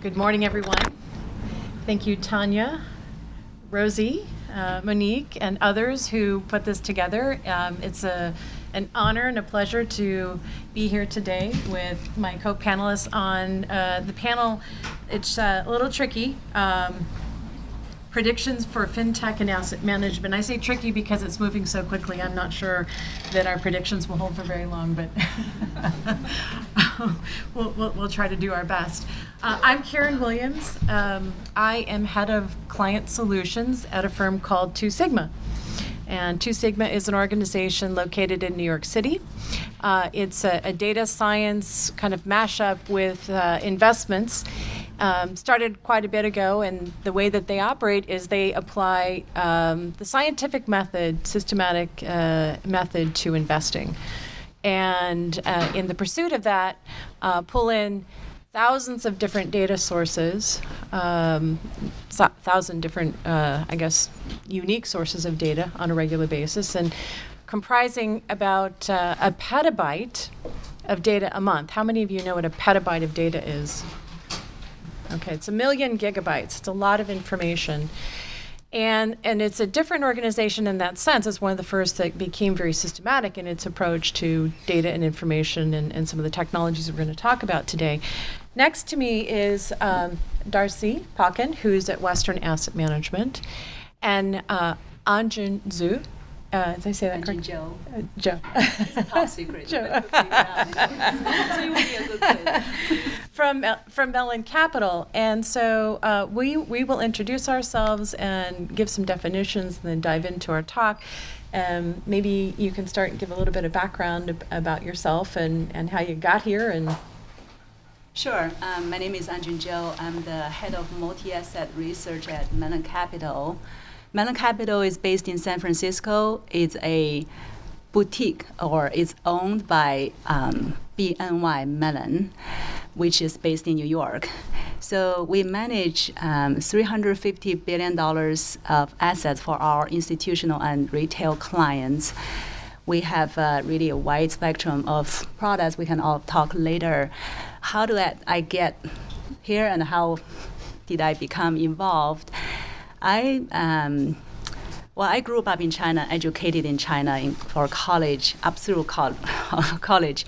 Good morning, everyone. Thank you, Tanya, Rosie, Monique, and others who put this together. It's an honor and a pleasure to be here today with my co-panelists on the panel. It's a little tricky. Predictions for FinTech and asset management. I say tricky because it's moving so quickly. I'm not sure that our predictions will hold for very long, but we'll try to do our best. I'm Karyn Williams. I am head of client solutions at a firm called 2 Sigma. And 2 Sigma is an organization located in New York City. It's a data science kind of mashup with investments. Started quite a bit ago, and the way that they operate is they apply the scientific method, systematic method to investing. And in the pursuit of that, pull in thousands of different data sources, 1,000 different, unique sources of data on a regular basis, and comprising about a petabyte of data a month. How many of you know what a petabyte of data is? Okay, it's 1 million gigabytes. It's a lot of information. And it's a different organization in that sense. It's one of the first that became very systematic in its approach to data and information and some of the technologies we're going to talk about today. Next to me is Darcy Park, who's at Western Asset Management, and Anjun Zhou. Did I say that correctly? Zhou. Zhou. It's a top secret. Zhou. So you will be a good quiz. From Mellon Capital. And so we will introduce ourselves and give some definitions and then dive into our talk. Maybe you can start and give a little bit of background about yourself and how you got here. And Sure. My name is Anjun Zhou. I'm the head of multi-asset research at Mellon Capital. Mellon Capital is based in San Francisco. It's a boutique, or it's owned by BNY Mellon, which is based in New York. So we manage $350 billion of assets for our institutional and retail clients. We have really a wide spectrum of products. We can all talk later. How did I get here and how did I become involved? I grew up in China, educated in China for college, up through college.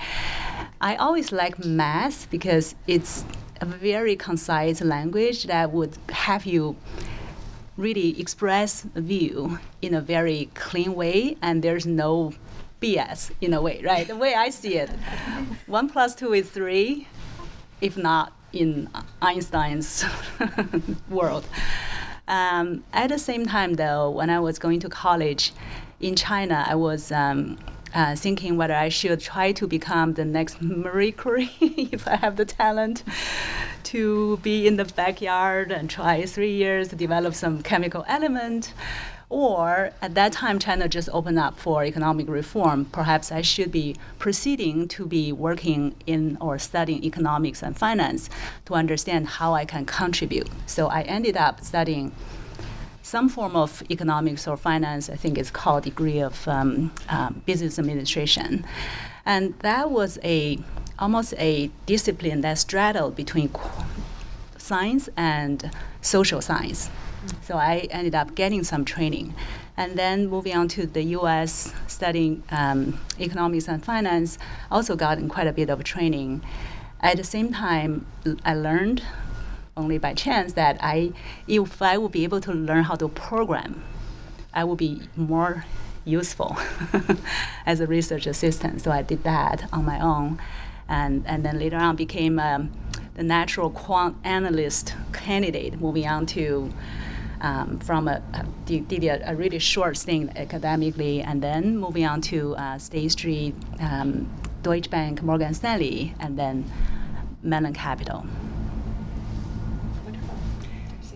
I always liked math because it's a very concise language that would have you really express a view in a very clean way, and there's no BS in a way, right? The way I see it, 1 + 2 is 3, if not in Einstein's world. At the same time, though, when I was going to college in China, I was thinking whether I should try to become the next Marie Curie if I have the talent to be in the backyard and try 3 years to develop some chemical element. Or at that time, China just opened up for economic reform. Perhaps I should be proceeding to be working in or studying economics and finance to understand how I can contribute. So I ended up studying some form of economics or finance. I think it's called degree of business administration. And that was almost a discipline that straddled between science and social science. So I ended up getting some training. And then moving on to the US, studying economics and finance, also got quite a bit of training. At the same time, I learned, only by chance, that if I would be able to learn how to program, I would be more useful as a research assistant. So I did that on my own. And then later on became the natural quant analyst candidate, moving on to did a really short stint academically, and then moving on to State Street, Deutsche Bank, Morgan Stanley, and then Mellon Capital.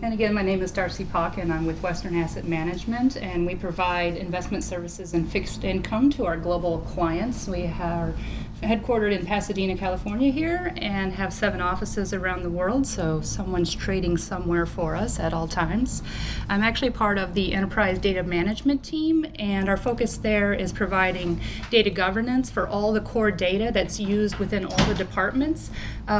And again, my name is Darcy Park, and I'm with Western Asset Management, and we provide investment services and fixed income to our global clients. We are headquartered in Pasadena, California here, and have 7 offices around the world, so someone's trading somewhere for us at all times. I'm actually part of the enterprise data management team, and our focus there is providing data governance for all the core data that's used within all the departments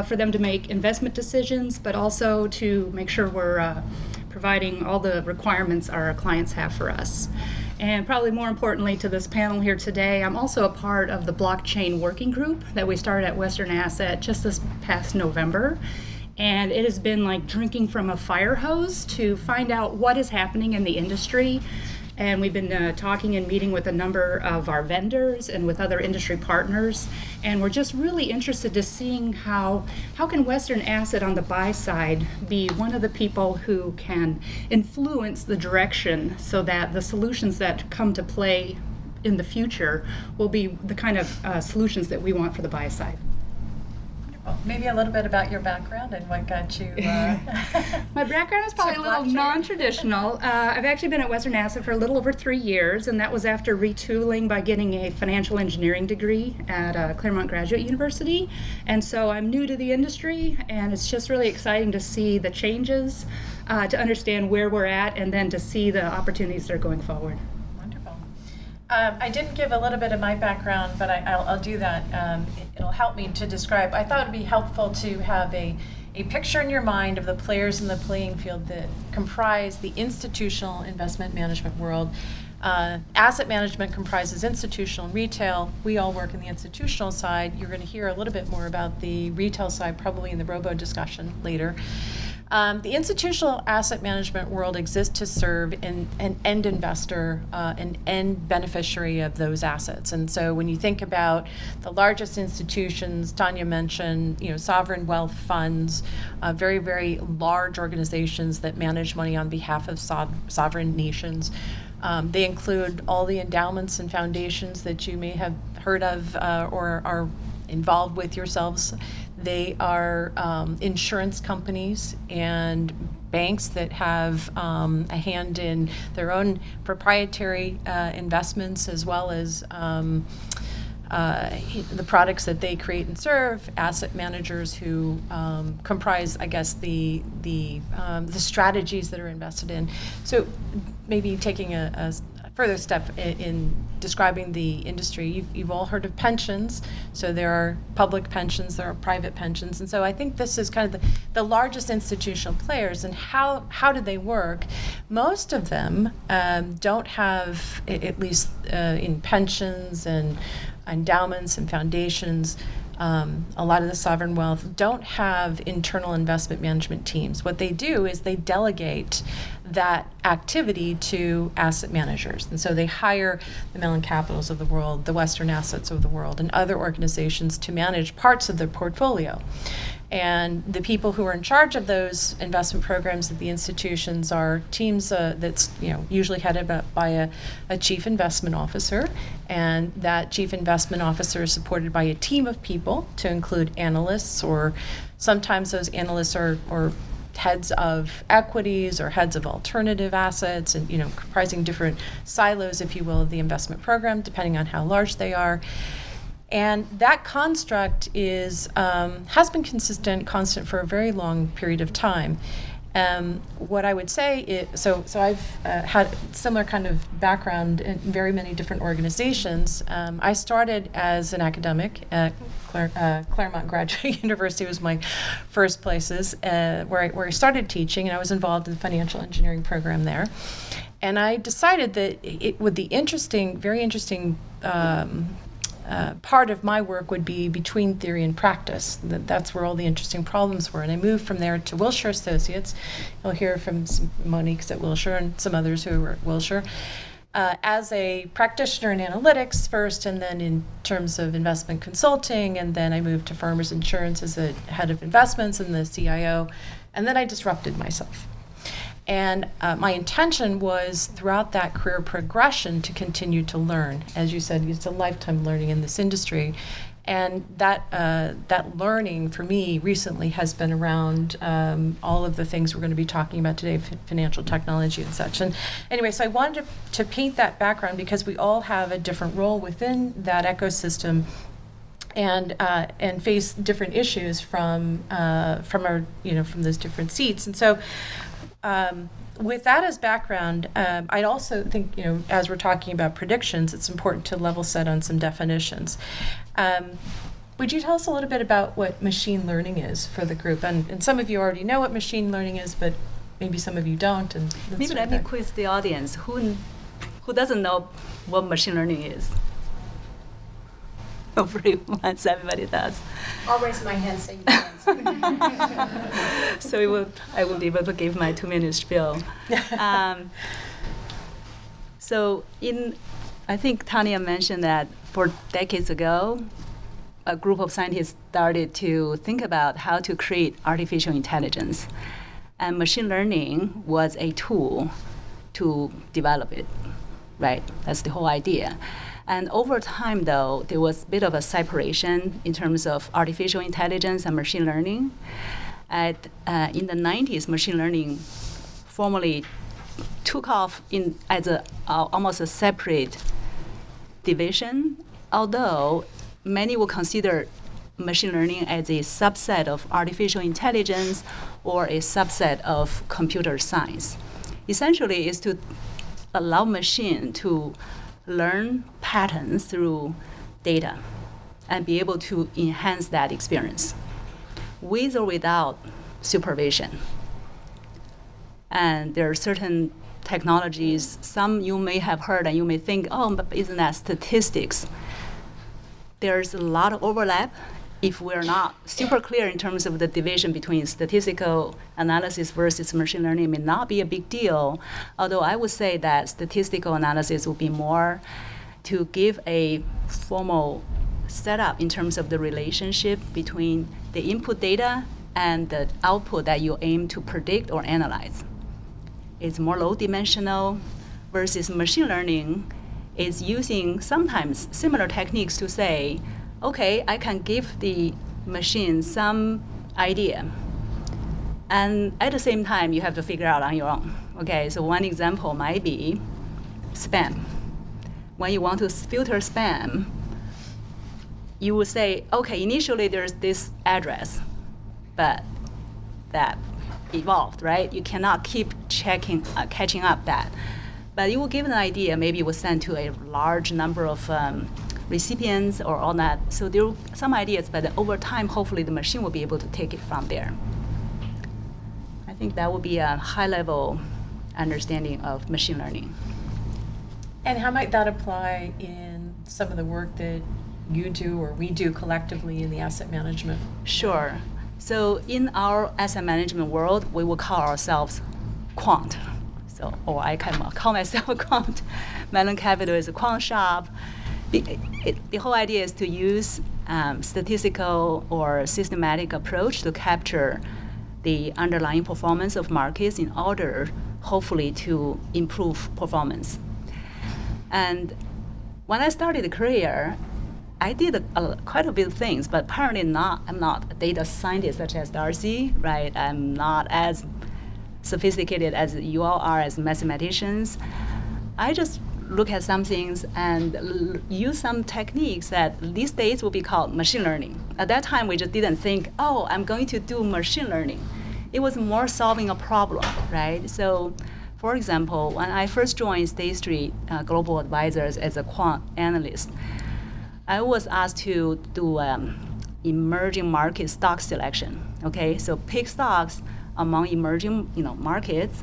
for them to make investment decisions, but also to make sure we're providing all the requirements our clients have for us. And probably more importantly to this panel here today, I'm also a part of the blockchain working group that we started at Western Asset just this past November. And it has been like drinking from a fire hose to find out what is happening in the industry. And we've been talking and meeting with a number of our vendors and with other industry partners. And we're just really interested to seeing how can Western Asset on the buy side be one of the people who can influence the direction so that the solutions that come to play in the future will be the kind of solutions that we want for the buy side. Maybe a little bit about your background and what got you. My background is probably a little non-traditional. I've actually been at Western Asset for a little over 3 years, and that was after retooling by getting a financial engineering degree at Claremont Graduate University. And so I'm new to the industry, and it's just really exciting to see the changes, to understand where we're at, and then to see the opportunities that are going forward. I didn't give a little bit of my background, but I'll do that. It'll help me to describe. I thought it'd be helpful to have a picture in your mind of the players in the playing field that comprise the institutional investment management world. Asset management comprises institutional and retail. We all work in the institutional side. You're going to hear a little bit more about the retail side probably in the robo discussion later. The institutional asset management world exists to serve an end investor, an end beneficiary of those assets. And so when you think about the largest institutions, Tanya mentioned, sovereign wealth funds, very, very large organizations that manage money on behalf of sovereign nations. They include all the endowments and foundations that you may have heard of or are involved with yourselves. They are insurance companies and banks that have a hand in their own proprietary investments, as well as the products that they create and serve. Asset managers who comprise, I guess, the strategies that are invested in. So maybe taking a further step in describing the industry, you've all heard of pensions. So there are public pensions, there are private pensions, and so I think this is kind of the largest institutional players. And how do they work? Most of them don't have, at least in pensions and endowments and foundations, a lot of the sovereign wealth don't have internal investment management teams. What they do is they delegate that activity to asset managers. And so they hire the Mellon Capitals of the world, the Western Assets of the world, and other organizations to manage parts of their portfolio. And the people who are in charge of those investment programs at the institutions are teams that's usually headed up by a chief investment officer, and that chief investment officer is supported by a team of people to include analysts, or sometimes those analysts are heads of equities or heads of alternative assets, and comprising different silos, if you will, of the investment program, depending on how large they are. And that construct is has been constant for a very long period of time. What I would say is, so I've had similar kind of background in very many different organizations. I started as an academic at Claremont Graduate University was my first places, where I started teaching, and I was involved in the financial engineering program there. And I decided that very interesting part of my work would be between theory and practice. That's where all the interesting problems were. And I moved from there to Wilshire Associates. You'll hear from some Monique's at Wilshire and some others who were at Wilshire. As a practitioner in analytics first, and then in terms of investment consulting, and then I moved to Farmers Insurance as a head of investments and the CIO, and then I disrupted myself. And my intention was throughout that career progression to continue to learn. As you said, it's a lifetime learning in this industry. And that learning for me recently has been around all of the things we're going to be talking about today, financial technology and such. And anyway, so I wanted to paint that background because we all have a different role within that ecosystem. and face different issues from those different seats. And so, with that as background, I'd also think, as we're talking about predictions, it's important to level set on some definitions. Would you tell us a little bit about what machine learning is for the group? And some of you already know what machine learning is, but maybe some of you don't. And maybe let me quiz the audience. Who doesn't know what machine learning is? Hopefully once everybody does. I'll raise my hand so you can answer. So I will be able to give my 2-minute spiel. I think Tanya mentioned that 4 decades ago, a group of scientists started to think about how to create artificial intelligence. And machine learning was a tool to develop it, right? That's the whole idea. And over time, though, there was a bit of a separation in terms of artificial intelligence and machine learning. In the 90s, machine learning formally took off as almost a separate division, although many will consider machine learning as a subset of artificial intelligence or a subset of computer science. Essentially, is to allow machine to learn patterns through data and be able to enhance that experience with or without supervision. And there are certain technologies, some you may have heard and you may think, oh, but isn't that statistics? There's a lot of overlap if we're not super clear in terms of the division between statistical analysis versus machine learning. It may not be a big deal, although I would say that statistical analysis would be more to give a formal setup in terms of the relationship between the input data and the output that you aim to predict or analyze. It's more low-dimensional versus machine learning is using sometimes similar techniques to say, okay, I can give the machine some idea. And at the same time, you have to figure out on your own. Okay, so one example might be spam. When you want to filter spam, you would say, okay, initially there's this address, but that evolved, right? You cannot keep catching up that. But you will give an idea, maybe it was sent to a large number of recipients or all that. So there are some ideas, but over time, hopefully the machine will be able to take it from there. I think that would be a high-level understanding of machine learning. And how might that apply in some of the work that you do or we do collectively in the asset management? Sure. So in our asset management world, we will call ourselves Quant. Or I can call myself a Quant. Mellon Capital is a quant shop. The whole idea is to use statistical or systematic approach to capture the underlying performance of markets in order, hopefully, to improve performance. And when I started a career, I did quite a bit of things, but apparently I'm not a data scientist such as Darcy, right? I'm not as sophisticated as you all are as mathematicians. I just look at some things and use some techniques that these days will be called machine learning. At that time, we just didn't think, oh, I'm going to do machine learning. It was more solving a problem, right? So, for example, when I first joined State Street Global Advisors as a quant analyst, I was asked to do emerging market stock selection. Okay, so pick stocks among emerging markets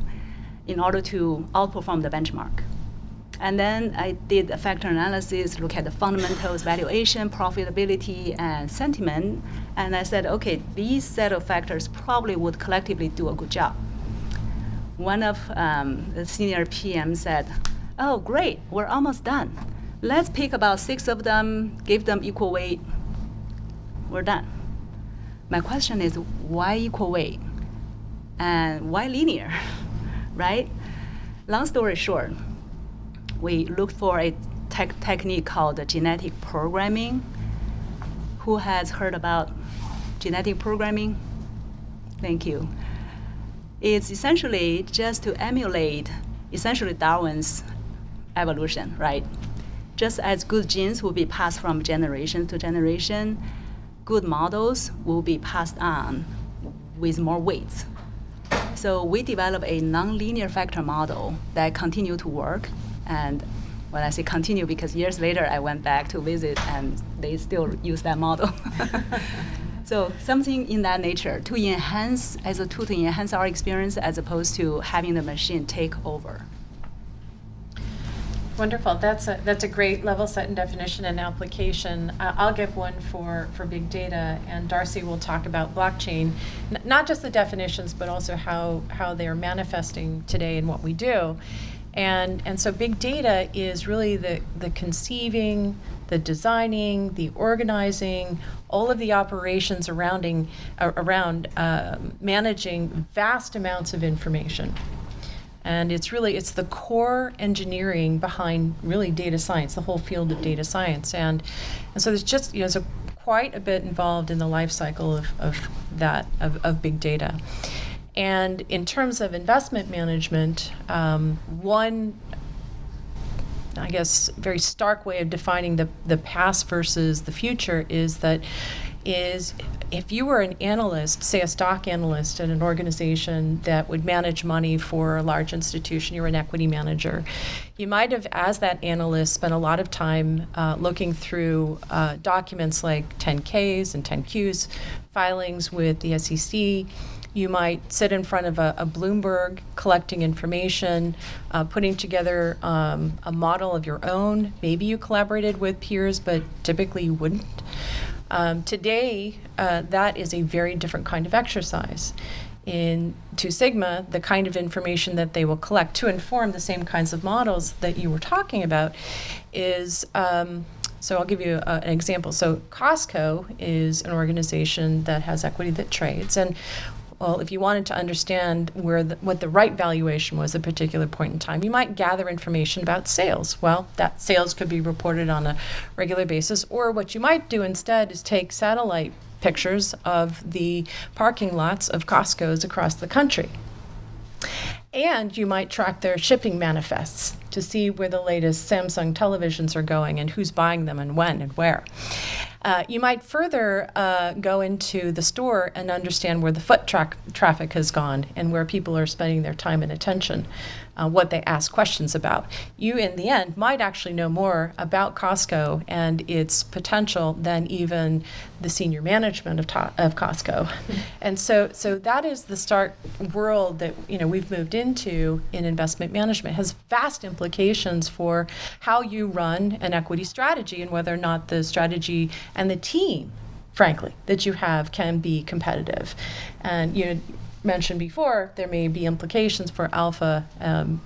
in order to outperform the benchmark. And then I did a factor analysis, look at the fundamentals, valuation, profitability, and sentiment. And I said, okay, these set of factors probably would collectively do a good job. One of the senior PM said, oh, great, we're almost done. Let's pick about 6 of them, give them equal weight. We're done. My question is, why equal weight? And why linear, right? Long story short, we looked for a technique called genetic programming. Who has heard about genetic programming? Thank you. It's essentially just to emulate essentially Darwin's evolution, right? just as good genes will be passed from generation to generation, good models will be passed on with more weights. So we developed a nonlinear factor model that continued to work. And when I say continue, because years later I went back to visit and they still use that model. So something in that nature to enhance, as a tool to enhance our experience as opposed to having the machine take over. Wonderful. That's a great level set and definition and application. I'll give one for big data, and Darcy will talk about blockchain, not just the definitions, but also how they are manifesting today in what we do. And so big data is really the conceiving, the designing, the organizing, all of the operations around managing vast amounts of information. And it's the core engineering behind really data science, the whole field of data science. And so there's just, there's quite a bit involved in the life cycle of big data. And in terms of investment management, one, I guess, very stark way of defining the past versus the future is if you were an analyst, say a stock analyst at an organization that would manage money for a large institution, you're an equity manager, you might have, as that analyst, spent a lot of time looking through documents like 10Ks and 10Qs, filings with the SEC. You might sit in front of a Bloomberg collecting information, putting together a model of your own. Maybe you collaborated with peers, but typically you wouldn't. Today, that is a very different kind of exercise. In Two Sigma, the kind of information that they will collect to inform the same kinds of models that you were talking about is, so I'll give you an example. So Costco is an organization that has equity that trades, and well, if you wanted to understand what the right valuation was at a particular point in time, you might gather information about sales. Well, that sales could be reported on a regular basis, or what you might do instead is take satellite pictures of the parking lots of Costco's across the country. And you might track their shipping manifests to see where the latest Samsung televisions are going and who's buying them and when and where. You might further go into the store and understand where the foot traffic has gone and where people are spending their time and attention, what they ask questions about. You, in the end, might actually know more about Costco and its potential than even the senior management of Costco. And so that is the stark world that we've moved into in investment management. It has vast implications for how you run an equity strategy and whether or not the strategy and the team, frankly, that you have can be competitive. And you mentioned before, there may be implications for alpha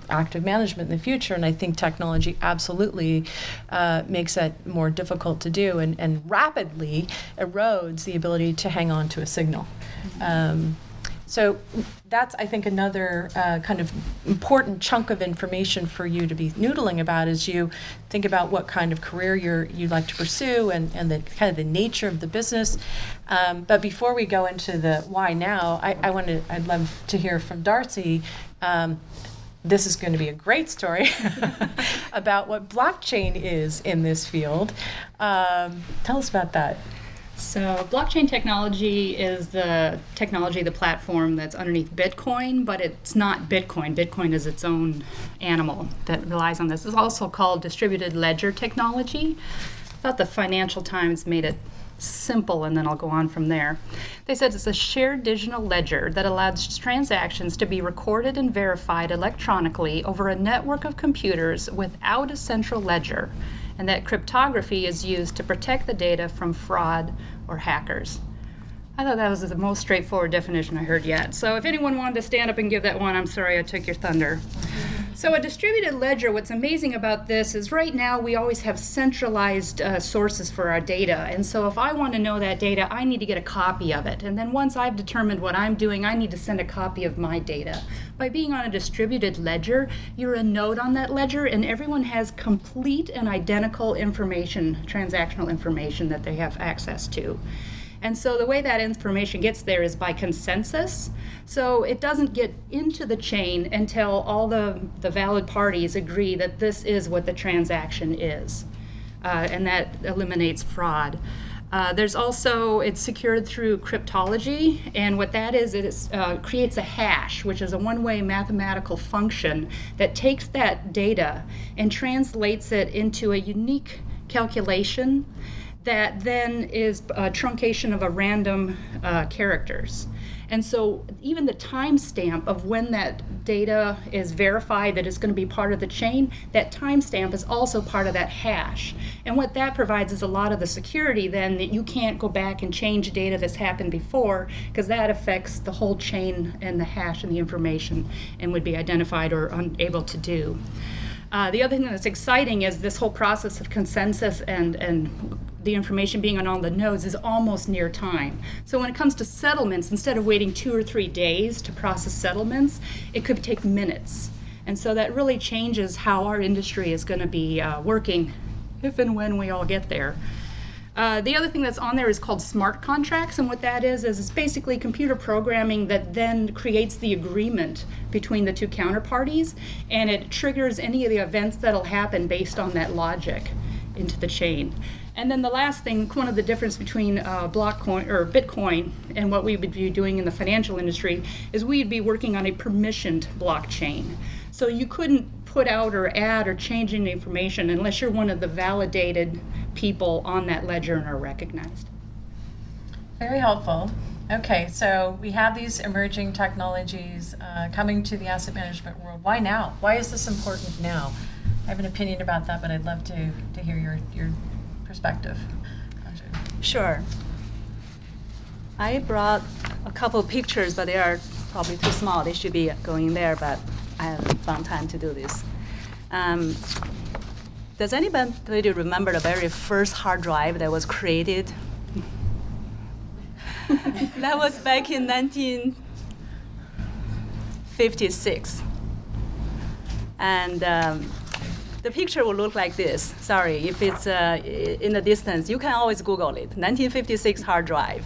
active management in the future, and I think technology absolutely makes that more difficult to do and rapidly erodes the ability to hang on to a signal. So that's, I think, another kind of important chunk of information for you to be noodling about as you think about what kind of career you'd like to pursue and the kind of the nature of the business. But before we go into the why now, I'd love to hear from Darcy. This is going to be a great story about what blockchain is in this field. Tell us about that. So blockchain technology is the technology, the platform that's underneath Bitcoin, but it's not Bitcoin. Bitcoin is its own animal that relies on this. It's also called distributed ledger technology. I thought the Financial Times made it simple, and then I'll go on from there. They said it's a shared digital ledger that allows transactions to be recorded and verified electronically over a network of computers without a central ledger, and that cryptography is used to protect the data from fraud or hackers. I thought that was the most straightforward definition I heard yet. So if anyone wanted to stand up and give that one, I'm sorry I took your thunder. So a distributed ledger, what's amazing about this is right now we always have centralized sources for our data. And so if I want to know that data, I need to get a copy of it. And then once I've determined what I'm doing, I need to send a copy of my data. By being on a distributed ledger, you're a node on that ledger, and everyone has complete and identical information, transactional information that they have access to. And so the way that information gets there is by consensus. So it doesn't get into the chain until all the valid parties agree that this is what the transaction is. and that eliminates fraud. There's also, it's secured through cryptology, and what that is, it creates a hash, which is a one-way mathematical function that takes that data and translates it into a unique calculation that then is a truncation of a random characters. And so even the timestamp of when that data is verified that it's going to be part of the chain, that timestamp is also part of that hash. And what that provides is a lot of the security then that you can't go back and change data that's happened before, because that affects the whole chain and the hash and the information and would be identified or unable to do. The other thing that's exciting is this whole process of consensus and the information being on all the nodes is almost near time. So when it comes to settlements, instead of waiting 2 or 3 days to process settlements, it could take minutes. And so that really changes how our industry is going to be working if and when we all get there. The other thing that's on there is called smart contracts, and what that is it's basically computer programming that then creates the agreement between the two counterparties, and it triggers any of the events that'll happen based on that logic into the chain. And then the last thing, one of the difference between Blockcoin or Bitcoin and what we would be doing in the financial industry is we'd be working on a permissioned blockchain. So you couldn't put out or add or change any information unless you're one of the validated people on that ledger and are recognized. Very helpful. Okay, so we have these emerging technologies coming to the asset management world. Why now? Why is this important now? I have an opinion about that, but I'd love to hear your perspective. Anjun. Sure. I brought a couple of pictures, but they are probably too small. They should be going there, but I haven't found time to do this. Does anybody remember the very first hard drive that was created? That was back in 1956. And the picture will look like this. Sorry, if it's in the distance, you can always Google it. 1956 hard drive.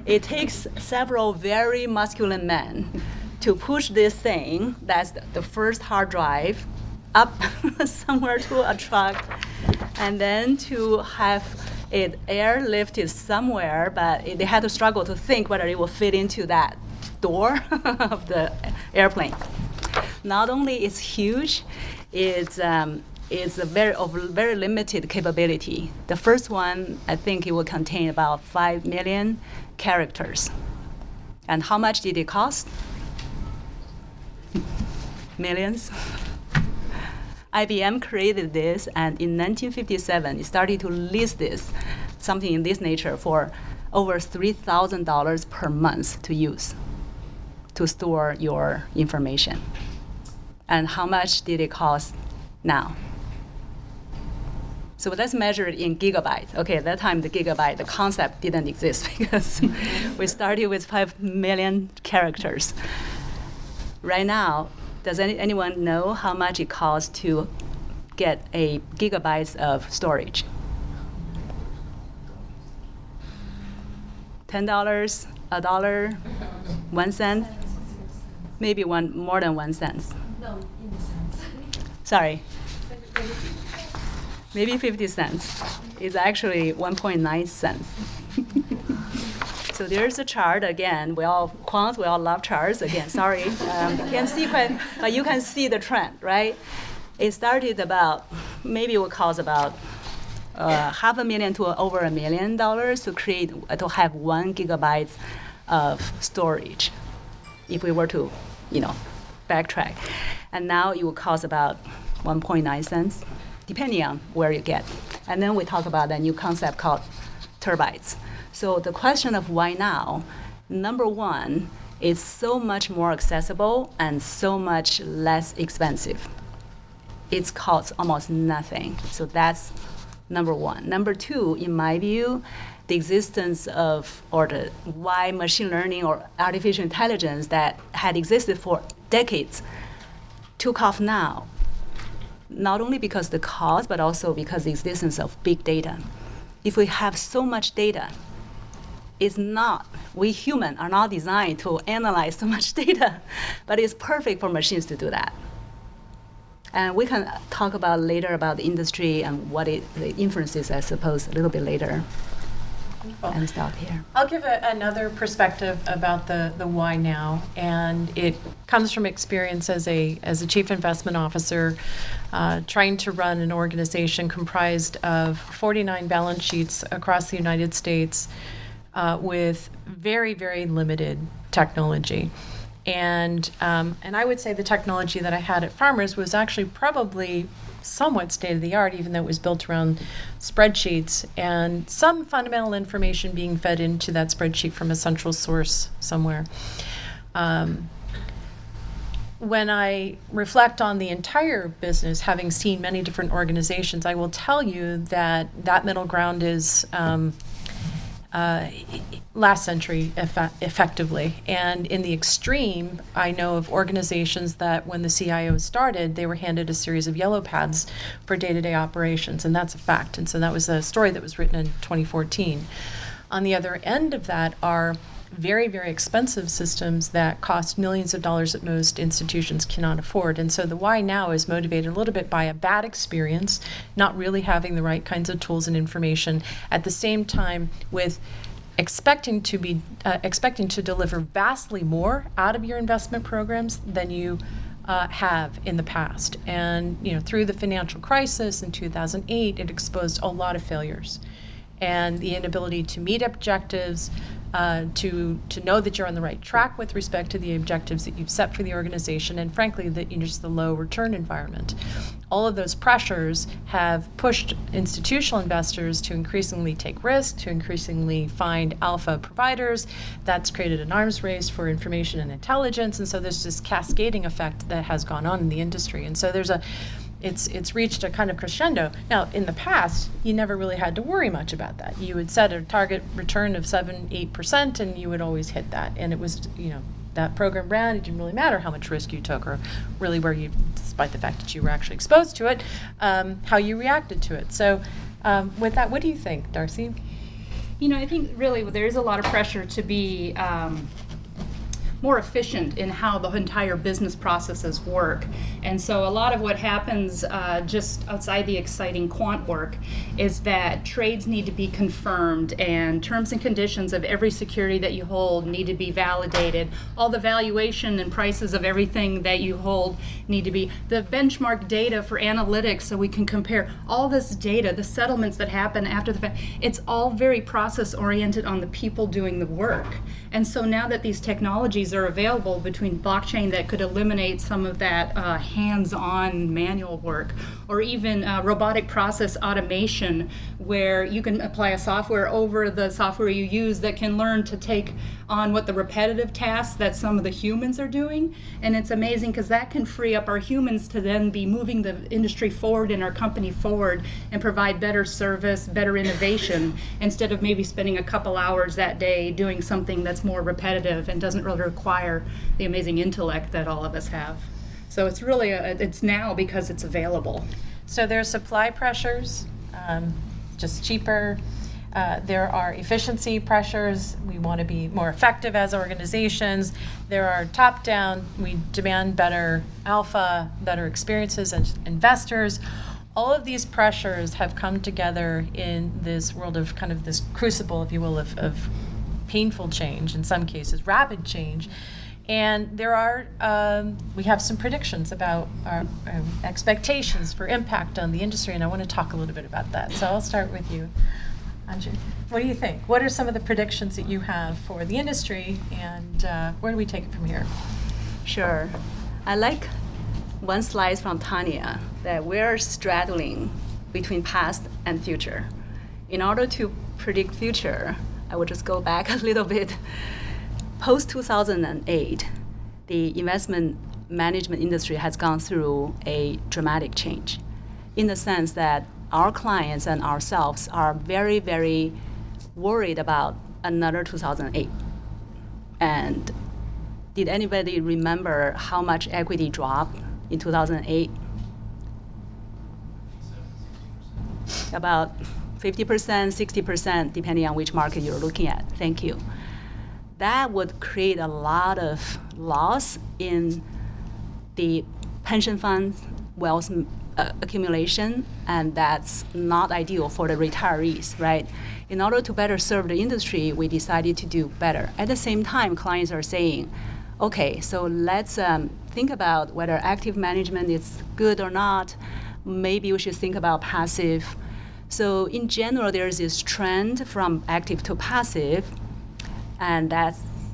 It takes several very masculine men to push this thing, that's the first hard drive, up somewhere to a truck, and then to have it airlifted somewhere, but they had to struggle to think whether it will fit into that door of the airplane. Not only is huge, it's a very limited capability. The first one, I think it will contain about 5 million characters. And how much did it cost? Millions. IBM created this, and in 1957, it started to list this, something in this nature, for over $3,000 per month to use, to store your information. And how much did it cost now? So let's measure it in gigabytes. Okay, at that time, the gigabyte, the concept didn't exist because we started with 5 million characters. Right now, does anyone know how much it costs to get a gigabyte of storage? $10, $1, 1 cent? Maybe more than 1 cent. No, in cents. Sorry. Maybe 50 cents. It's actually 1.9 cents. So there's a chart again. We all love charts again. Sorry, can't see quite, but you can see the trend, right? It started about, maybe it would cost about $500,000 to over $1 million to have 1 gigabyte of storage, if we were to, backtrack. And now it will cost about 1.9 cents, depending on where you get. And then we talk about a new concept called terabytes. So the question of why now, number one, it's so much more accessible and so much less expensive. It costs almost nothing. So that's number one. Number two, in my view, the existence of, or the why machine learning or artificial intelligence that had existed for decades took off now. Not only because the cost, but also because the existence of big data. If we have so much data, we humans are not designed to analyze so much data, but it's perfect for machines to do that. And we can talk about later about the industry and what the inferences, I suppose, a little bit later. And stop here. I'll give another perspective about the why now, and it comes from experience as a chief investment officer, trying to run an organization comprised of 49 balance sheets across the United States with very, very limited technology. And I would say the technology that I had at Farmers was actually probably somewhat state-of-the-art, even though it was built around spreadsheets and some fundamental information being fed into that spreadsheet from a central source somewhere. When I reflect on the entire business, having seen many different organizations, I will tell you that middle ground is last century effectively. And in the extreme, I know of organizations that when the CIO started, they were handed a series of yellow pads for day-to-day operations, and that's a fact. And so that was a story that was written in 2014. On the other end of that are very, very expensive systems that cost millions of dollars that most institutions cannot afford. And so the why now is motivated a little bit by a bad experience, not really having the right kinds of tools and information, at the same time with expecting to deliver vastly more out of your investment programs than you have in the past. And through the financial crisis in 2008, it exposed a lot of failures and the inability to meet objectives, to know that you're on the right track with respect to the objectives that you've set for the organization, and frankly, just the low return environment. All of those pressures have pushed institutional investors to increasingly take risks, to increasingly find alpha providers. That's created an arms race for information and intelligence, and so there's this cascading effect that has gone on in the industry. And so it's reached a kind of crescendo. Now, in the past, you never really had to worry much about that. You would set a target return of 7-8%, and you would always hit that. And it was, that program ran. It didn't really matter how much risk you took, or really where you, despite the fact that you were actually exposed to it, how you reacted to it. So, with that, what do you think, Darcy? I think really there is a lot of pressure to be more efficient in how the entire business processes work. And so a lot of what happens just outside the exciting quant work is that trades need to be confirmed, and terms and conditions of every security that you hold need to be validated. All the valuation and prices of everything that you hold need to be, the benchmark data for analytics so we can compare all this data, the settlements that happen after the fact. It's all very process oriented on the people doing the work. And so now that these technologies are available between blockchain that could eliminate some of that hands-on manual work, or even robotic process automation, where you can apply a software over the software you use that can learn to take on what the repetitive tasks that some of the humans are doing. And it's amazing because that can free up our humans to then be moving the industry forward and our company forward and provide better service, better innovation, instead of maybe spending a couple hours that day doing something that's more repetitive and doesn't really require the amazing intellect that all of us have. So it's really, it's now because it's available. So there are supply pressures, just cheaper. There are efficiency pressures. We want to be more effective as organizations. There are top-down. We demand better alpha, better experiences as investors. All of these pressures have come together in this world of kind of this crucible, if you will, of painful change, in some cases, rapid change. And there are, we have some predictions about our expectations for impact on the industry, and I want to talk a little bit about that. So I'll start with you, Anjun. What do you think? What are some of the predictions that you have for the industry, and where do we take it from here? Sure. I like one slide from Tanya, that we're straddling between past and future. In order to predict future, I will just go back a little bit. Post-2008, the investment management industry has gone through a dramatic change, in the sense that our clients and ourselves are very, very worried about another 2008. And did anybody remember how much equity dropped in 2008? About 50%, 60%, depending on which market you're looking at. Thank you. That would create a lot of loss in the pension funds, wealth accumulation, and that's not ideal for the retirees, right? In order to better serve the industry, we decided to do better. At the same time, clients are saying, okay, so let's think about whether active management is good or not. Maybe we should think about passive. So in general, there's this trend from active to passive, and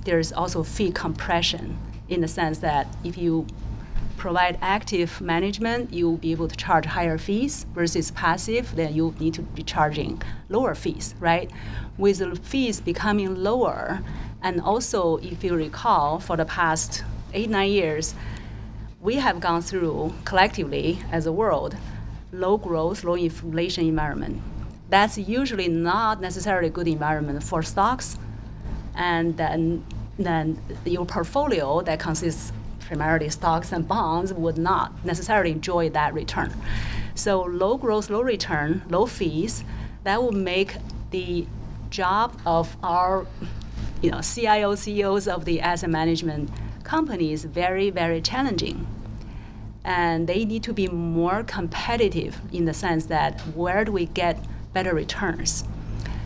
there's also fee compression in the sense that if you provide active management, you'll be able to charge higher fees versus passive, then you need to be charging lower fees, right? With the fees becoming lower, and also if you recall, for the past 8-9 years, we have gone through collectively as a world low growth, low inflation environment. That's usually not necessarily a good environment for stocks, and then your portfolio that consists primarily stocks and bonds would not necessarily enjoy that return. So low growth, low return, low fees, that will make the job of our CIO, CEOs of the asset management companies very, very challenging. And they need to be more competitive in the sense that where do we get better returns?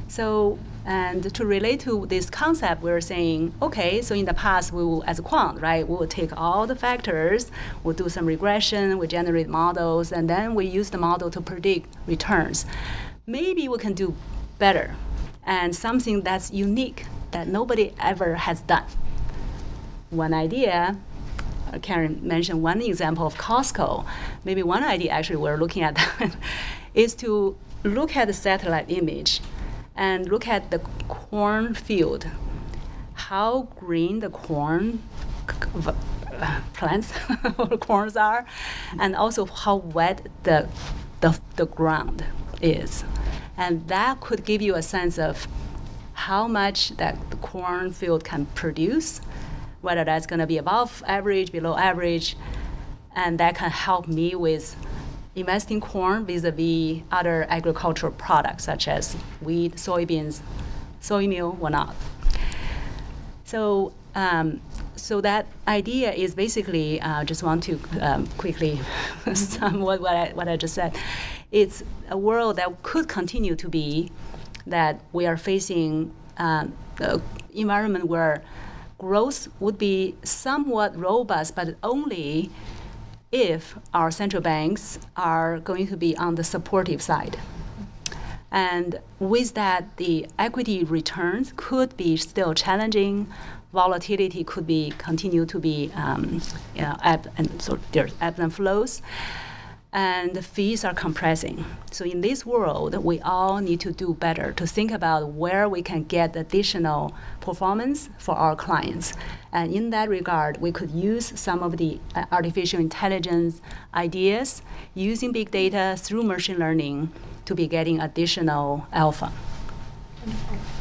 So, and to relate to this concept, we're saying, okay, so in the past, we will, as a quant, right, we will take all the factors, we'll do some regression, we generate models, and then we use the model to predict returns. Maybe we can do better, and something that's unique that nobody ever has done. One idea, Karyn mentioned one example of Costco. Maybe one idea actually we're looking at is to look at the satellite image and look at the corn field, how green the corn plants or corns are, and also how wet the ground is. And that could give you a sense of how much that the corn field can produce, whether that's going to be above average, below average, and that can help me with investing corn vis-a-vis other agricultural products such as wheat, soybeans, soy meal, whatnot. So, so that idea is basically, just want to quickly sum what I just said. It's a world that could continue to be that we are facing an environment where growth would be somewhat robust, but only if our central banks are going to be on the supportive side. And with that, the equity returns could be still challenging. Volatility could be continue to be, so there's ebbs and flows. And the fees are compressing. So in this world, we all need to do better to think about where we can get additional performance for our clients. And in that regard, we could use some of the artificial intelligence ideas using big data through machine learning to be getting additional alpha.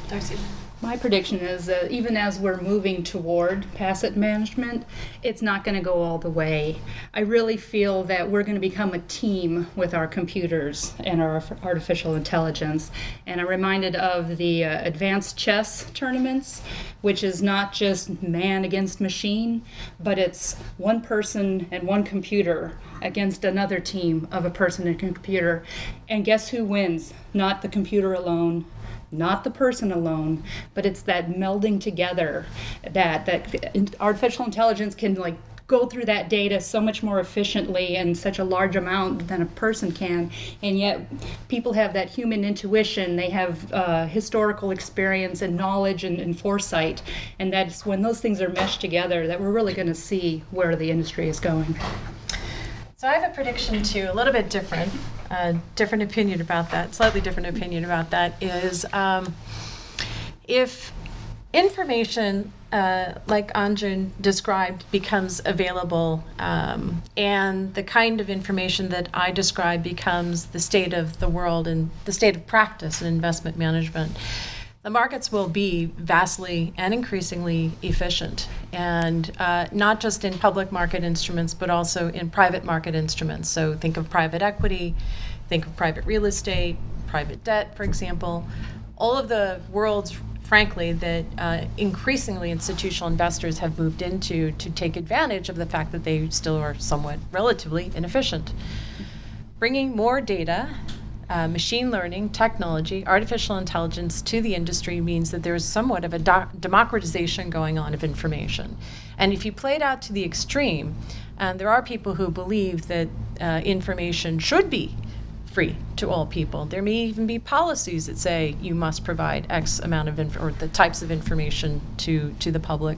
Darcy. My prediction is that even as we're moving toward passive management, it's not going to go all the way. I really feel that we're going to become a team with our computers and our artificial intelligence. And I'm reminded of the advanced chess tournaments, which is not just man against machine, but it's one person and one computer against another team of a person and computer. And guess who wins? Not the computer alone, not the person alone, but it's that melding together that artificial intelligence can go through that data so much more efficiently and such a large amount than a person can. And yet people have that human intuition, they have historical experience and knowledge and foresight. And that's when those things are meshed together that we're really going to see where the industry is going. So I have a prediction too, a little bit different, different opinion about that, slightly different opinion about that is if information like Anjun described becomes available and the kind of information that I described becomes the state of the world and the state of practice in investment management, the markets will be vastly and increasingly efficient, and not just in public market instruments, but also in private market instruments. So think of private equity, think of private real estate, private debt, for example. All of the world's frankly, that increasingly institutional investors have moved into to take advantage of the fact that they still are somewhat relatively inefficient. Bringing more data, machine learning, technology, artificial intelligence to the industry means that there's somewhat of a democratization going on of information. And if you play it out to the extreme, there are people who believe that information should be free to all people. There may even be policies that say you must provide X amount of or the types of information to the public.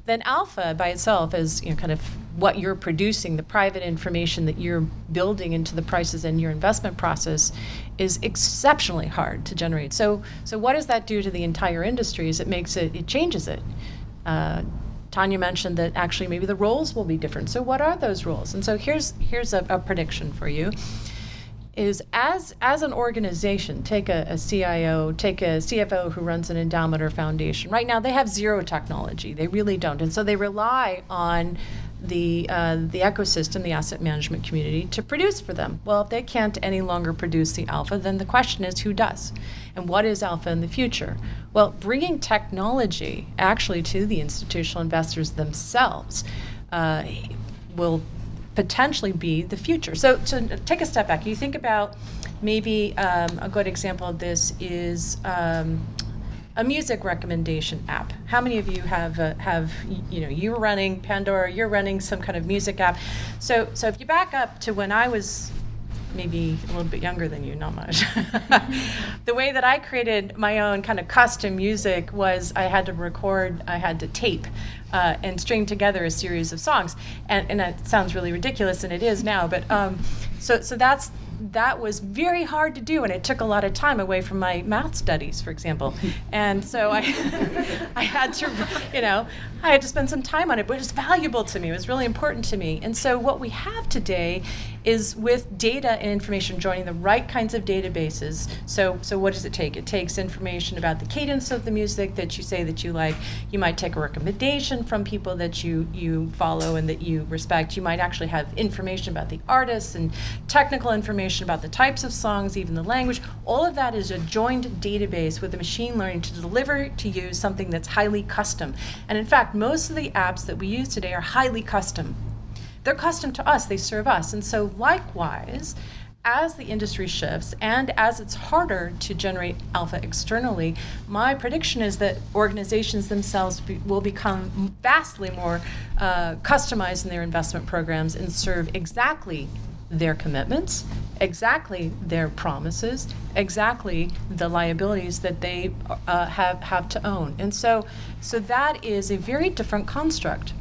Then alpha by itself is kind of what you're producing, the private information that you're building into the prices in your investment process is exceptionally hard to generate. So what does that do to the entire industry? Is it changes it. Tanya mentioned that actually maybe the roles will be different. So what are those roles? And so here's a prediction for you. Is as an organization, take a CIO, take a CFO who runs an endowment or foundation. Right now, they have zero technology. They really don't, and so they rely on the ecosystem, the asset management community, to produce for them. Well, if they can't any longer produce the alpha, then the question is who does, and what is alpha in the future? Well, bringing technology actually to the institutional investors themselves will potentially be the future. So take a step back. You think about maybe a good example of this is a music recommendation app. How many of you have you're running Pandora, you're running some kind of music app. So if you back up to when I was maybe a little bit younger than you, not much. The way that I created my own kind of custom music was I had to tape and string together a series of songs. And that sounds really ridiculous, and it is now, but so that was very hard to do, and it took a lot of time away from my math studies, for example. And so I had to spend some time on it, but it was valuable to me. It was really important to me. And so what we have today is with data and information joining the right kinds of databases. So what does it take? It takes information about the cadence of the music that you say that you like. You might take a recommendation from people that you follow and that you respect. You might actually have information about the artists and technical information about the types of songs, even the language. All of that is a joined database with the machine learning to deliver to you something that's highly custom. And in fact, most of the apps that we use today are highly custom. They're custom to us, they serve us. And so likewise, as the industry shifts and as it's harder to generate alpha externally, my prediction is that organizations themselves will become vastly more customized in their investment programs and serve exactly their commitments, exactly their promises, exactly the liabilities that they have to own. And so that is a very different construct.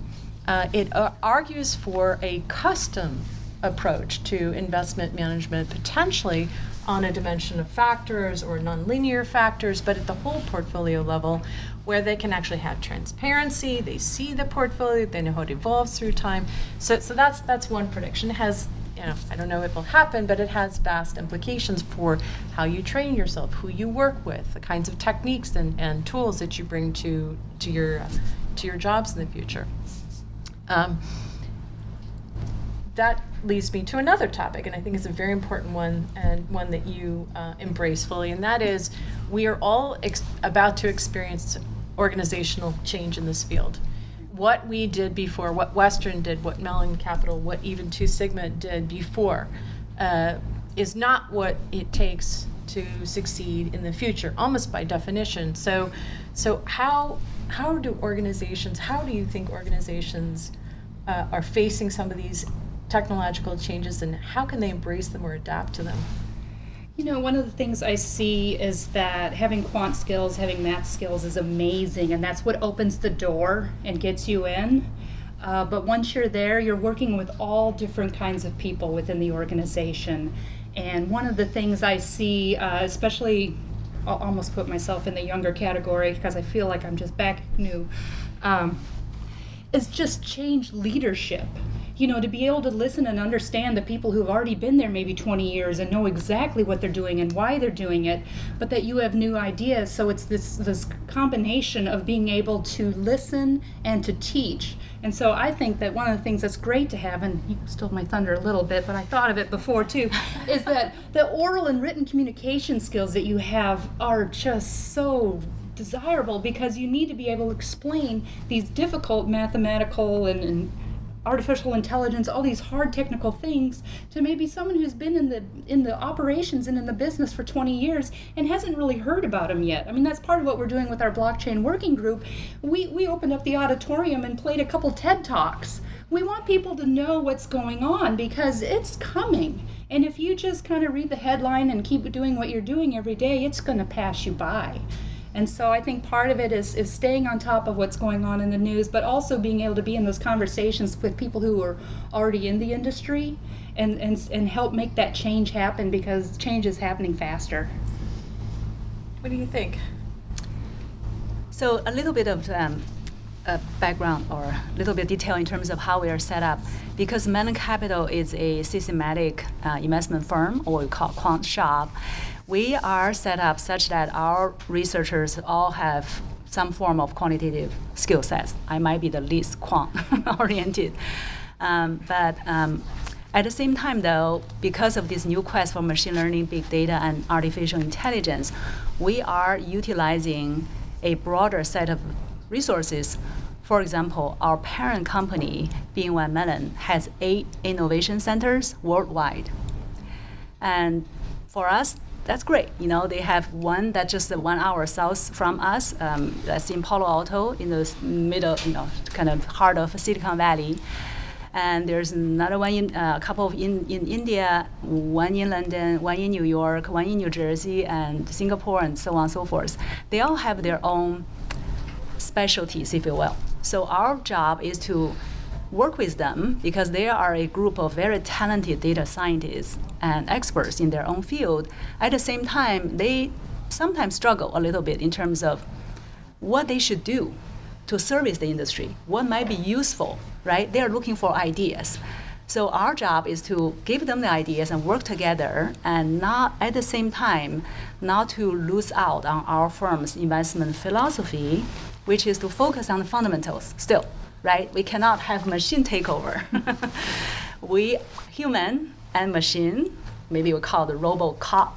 It argues for a custom approach to investment management, potentially on a dimension of factors or nonlinear factors, but at the whole portfolio level, where they can actually have transparency, they see the portfolio, they know how it evolves through time. So that's one prediction. It has, I don't know if it'll happen, but it has vast implications for how you train yourself, who you work with, the kinds of techniques and tools that you bring to your jobs in the future. That leads me to another topic, and I think it's a very important one, and one that you embrace fully, and that is we are all about to experience organizational change in this field. What we did before, what Western did, what Mellon Capital, what even Two Sigma did before, is not what it takes to succeed in the future, almost by definition. So how do you think organizations are facing some of these technological changes, and how can they embrace them or adapt to them? One of the things I see is that having quant skills, having math skills is amazing, and that's what opens the door and gets you in. But once you're there, you're working with all different kinds of people within the organization. And one of the things I see, especially, I'll almost put myself in the younger category because I feel like I'm just back new, is just change leadership. To be able to listen and understand the people who've already been there maybe 20 years and know exactly what they're doing and why they're doing it, but that you have new ideas. So it's this combination of being able to listen and to teach. And so I think that one of the things that's great to have, and you stole my thunder a little bit, but I thought of it before too, is that the oral and written communication skills that you have are just so desirable because you need to be able to explain these difficult mathematical and artificial intelligence, all these hard technical things, to maybe someone who's been in the operations and in the business for 20 years and hasn't really heard about them yet. I mean, that's part of what we're doing with our blockchain working group. We opened up the auditorium and played a couple TED Talks. We want people to know what's going on because it's coming. And if you just kind of read the headline and keep doing what you're doing every day, it's going to pass you by. And so I think part of it is staying on top of what's going on in the news, but also being able to be in those conversations with people who are already in the industry and help make that change happen, because change is happening faster. What do you think? So a little bit of background or a little bit detail in terms of how we are set up. Because Mellon Capital is a systematic investment firm, or we call Quant Shop, we are set up such that our researchers all have some form of quantitative skill sets. I might be the least quant oriented. But at the same time, though, because of this new quest for machine learning, big data, and artificial intelligence, we are utilizing a broader set of resources. For example, our parent company, being Mellon, has 8 innovation centers worldwide. And for us, that's great. You know, they have one that's just 1 hour south from us. That's in Palo Alto, in the middle, kind of heart of Silicon Valley. And there's another one a couple in India, one in London, one in New York, one in New Jersey, and Singapore, and so on and so forth. They all have their own specialties, if you will. So our job is to work with them, because they are a group of very talented data scientists and experts in their own field. At the same time, they sometimes struggle a little bit in terms of what they should do to service the industry, what might be useful, right? They're looking for ideas. So our job is to give them the ideas and work together, and not at the same time, not to lose out on our firm's investment philosophy, which is to focus on the fundamentals still. Right? We cannot have machine takeover. We, human and machine, maybe we call the RoboCop,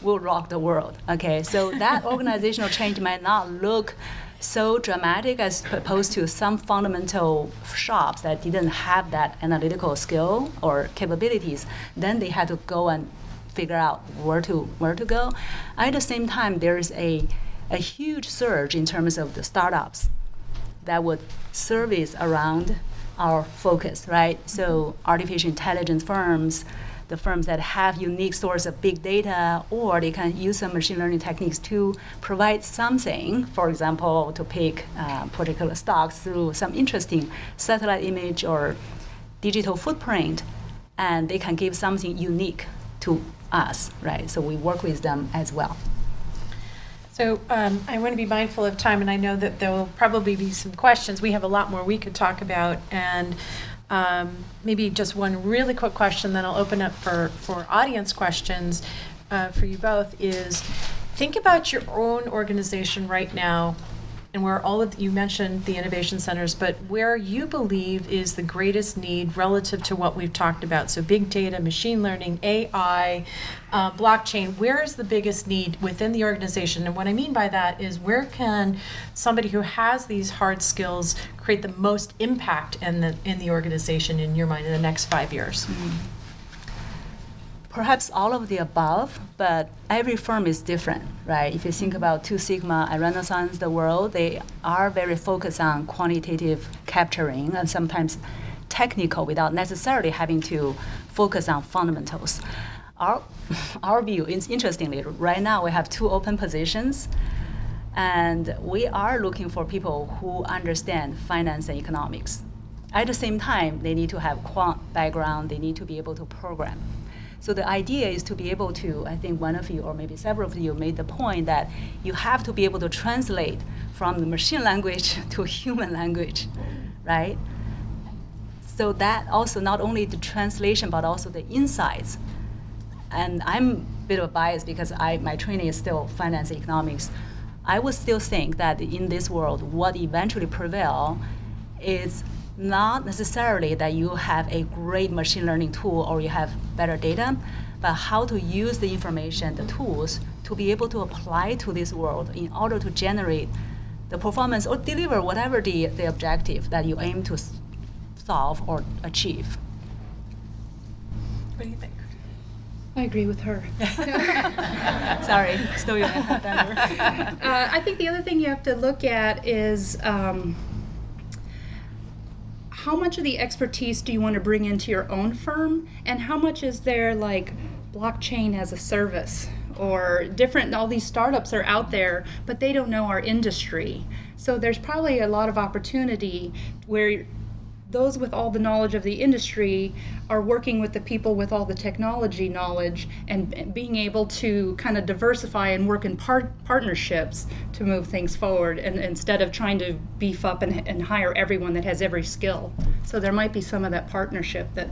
will rock the world. Okay, so that organizational change might not look so dramatic as opposed to some fundamental shops that didn't have that analytical skill or capabilities. Then they had to go and figure out where to go. At the same time, there's a huge surge in terms of the startups that would service around our focus, right? So artificial intelligence firms, the firms that have unique source of big data, or they can use some machine learning techniques to provide something, for example, to pick particular stocks through some interesting satellite image or digital footprint, and they can give something unique to us, right? So we work with them as well. So I want to be mindful of time, and I know that there will probably be some questions. We have a lot more we could talk about, and maybe just one really quick question, then I'll open up for audience questions for you both, is think about your own organization right now, and where you mentioned the innovation centers, but where you believe is the greatest need relative to what we've talked about. So big data, machine learning, AI, blockchain, where is the biggest need within the organization? And what I mean by that is, where can somebody who has these hard skills create the most impact in the organization, in your mind, in the next 5 years? Mm-hmm. Perhaps all of the above, but every firm is different, right? If you think about Two Sigma and Renaissance, the world, they are very focused on quantitative capturing and sometimes technical without necessarily having to focus on fundamentals. Our view is, interestingly, right now we have 2 open positions, and we are looking for people who understand finance and economics. At the same time, they need to have quant background, they need to be able to program. So the idea is to be able to, I think one of you or maybe several of you made the point that you have to be able to translate from the machine language to human language, right? So that also not only the translation, but also the insights. And I'm a bit of a bias because my training is still finance and economics. I would still think that in this world, what eventually prevail is not necessarily that you have a great machine learning tool or you have better data, but how to use the information, the tools, to be able to apply to this world in order to generate the performance or deliver whatever the objective that you aim to solve or achieve. What do you think? I agree with her. Sorry, still you have Denver. I think the other thing you have to look at is how much of the expertise do you want to bring into your own firm, and how much is there like blockchain as a service or different, all these startups are out there, but they don't know our industry. So there's probably a lot of opportunity where those with all the knowledge of the industry are working with the people with all the technology knowledge and being able to kind of diversify and work in partnerships to move things forward, and instead of trying to beef up and hire everyone that has every skill. So there might be some of that partnership that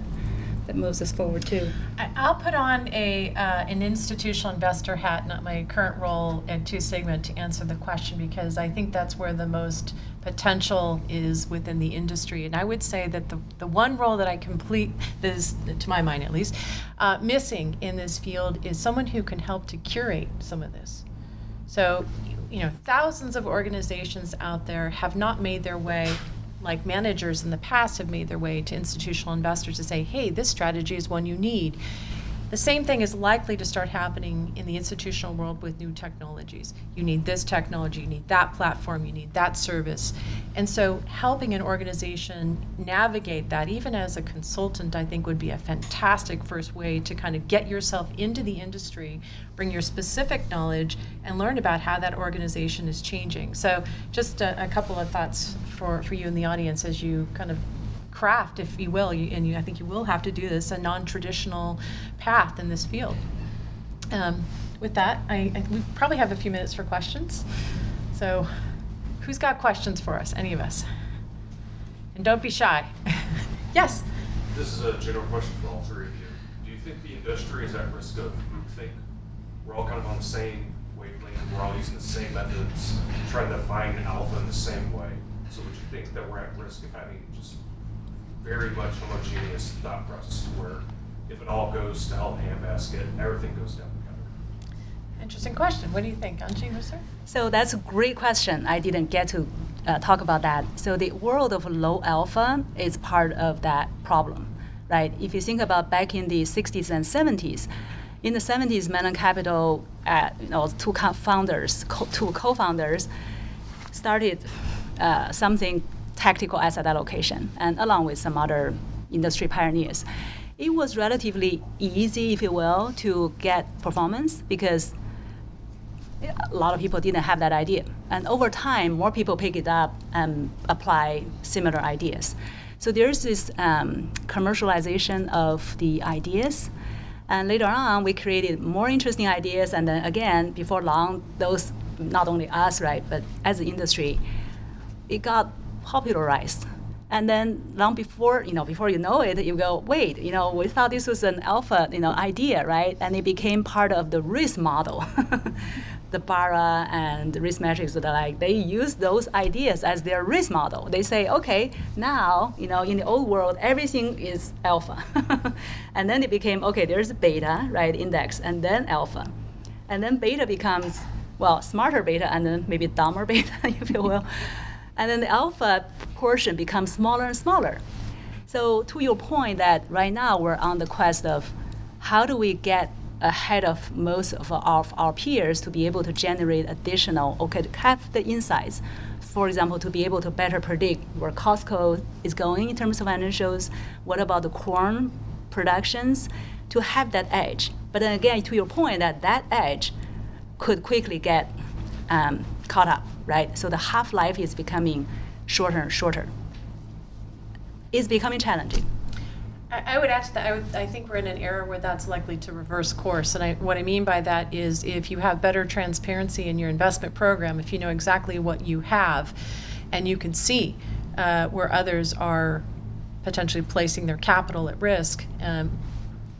moves us forward too. I'll put on an institutional investor hat, not my current role at Two Sigma, to answer the question, because I think that's where the most potential is within the industry. And I would say that the one role that that is, to my mind at least, missing in this field is someone who can help to curate some of this. So, thousands of organizations out there have not made their way, like managers in the past have made their way to institutional investors to say, hey, this strategy is one you need. The same thing is likely to start happening in the institutional world with new technologies. You need this technology, you need that platform, you need that service. And so helping an organization navigate that, even as a consultant, I think would be a fantastic first way to kind of get yourself into the industry, bring your specific knowledge, and learn about how that organization is changing. So just a couple of thoughts for you in the audience as you kind of craft, if you will, I think you will have to do this, a non-traditional path in this field. With that, we probably have a few minutes for questions. So who's got questions for us? Any of us? And don't be shy. Yes? This is a general question for all three of you. Do you think the industry is at risk of groupthink? We're all kind of on the same wavelength, we're all using the same methods, trying to find alpha in the same way. So would you think that we're at risk of having just very much homogeneous thought process where if it all goes to hell in a handbasket, everything goes down together? Interesting question. What do you think, Anjun? So that's a great question. I didn't get to talk about that. So the world of low alpha is part of that problem, right? If you think about back in the 60s and 70s, in the 70s, Mellon Capital, two co-founders started something tactical asset allocation, and along with some other industry pioneers. It was relatively easy, if you will, to get performance because a lot of people didn't have that idea. And over time, more people pick it up and apply similar ideas. So there's this commercialization of the ideas. And later on, we created more interesting ideas. And then again, before long, those, not only us, right, but as an industry, it got popularized. And then long before you know it, you go, wait, we thought this was an alpha, idea, right? And it became part of the risk model. The Barra and the risk metrics, they use those ideas as their risk model. They say, okay, now, in the old world, everything is alpha. And then it became, okay, there's beta, right, index, and then alpha. And then beta becomes, smarter beta, and then maybe dumber beta, if you will. And then the alpha portion becomes smaller and smaller. So to your point that right now we're on the quest of how do we get ahead of most of our peers to be able to generate additional, to have the insights. For example, to be able to better predict where Costco is going in terms of financials, what about the corn productions, to have that edge. But then again, to your point, that edge could quickly get caught up, right? So the half-life is becoming shorter and shorter. It's becoming challenging. I would add to that, I think we're in an era where that's likely to reverse course. And what I mean by that is if you have better transparency in your investment program, if you know exactly what you have and you can see where others are potentially placing their capital at risk,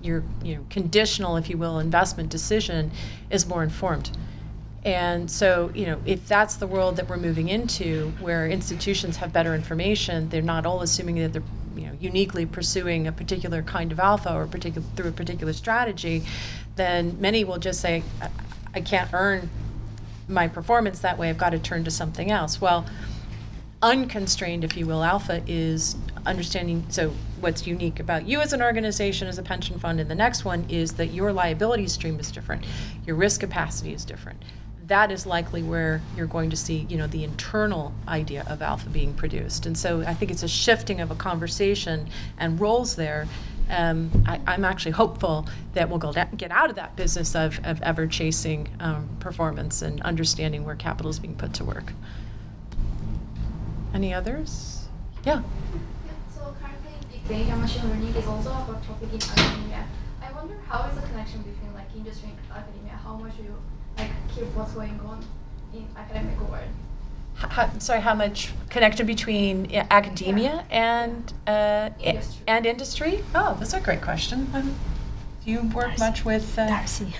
your conditional, if you will, investment decision is more informed. And so, if that's the world that we're moving into, where institutions have better information, they're not all assuming that they're uniquely pursuing a particular kind of alpha or through a particular strategy, then many will just say, I can't earn my performance that way, I've got to turn to something else. Well, unconstrained, if you will, alpha is understanding, so what's unique about you as an organization, as a pension fund, and the next one is that your liability stream is different, your risk capacity is different. That is likely where you're going to see, the internal idea of alpha being produced. And so I think it's a shifting of a conversation and roles there. I'm actually hopeful that we'll get out of that business of ever chasing performance and understanding where capital is being put to work. Any others? Yeah. So currently, big data machine learning is also a hot topic in academia. I wonder how is the connection between industry and academia? How much you keep what's going on in academic world? How much connection between academia and industry? Oh, that's a great question. Do you work much with Darcy?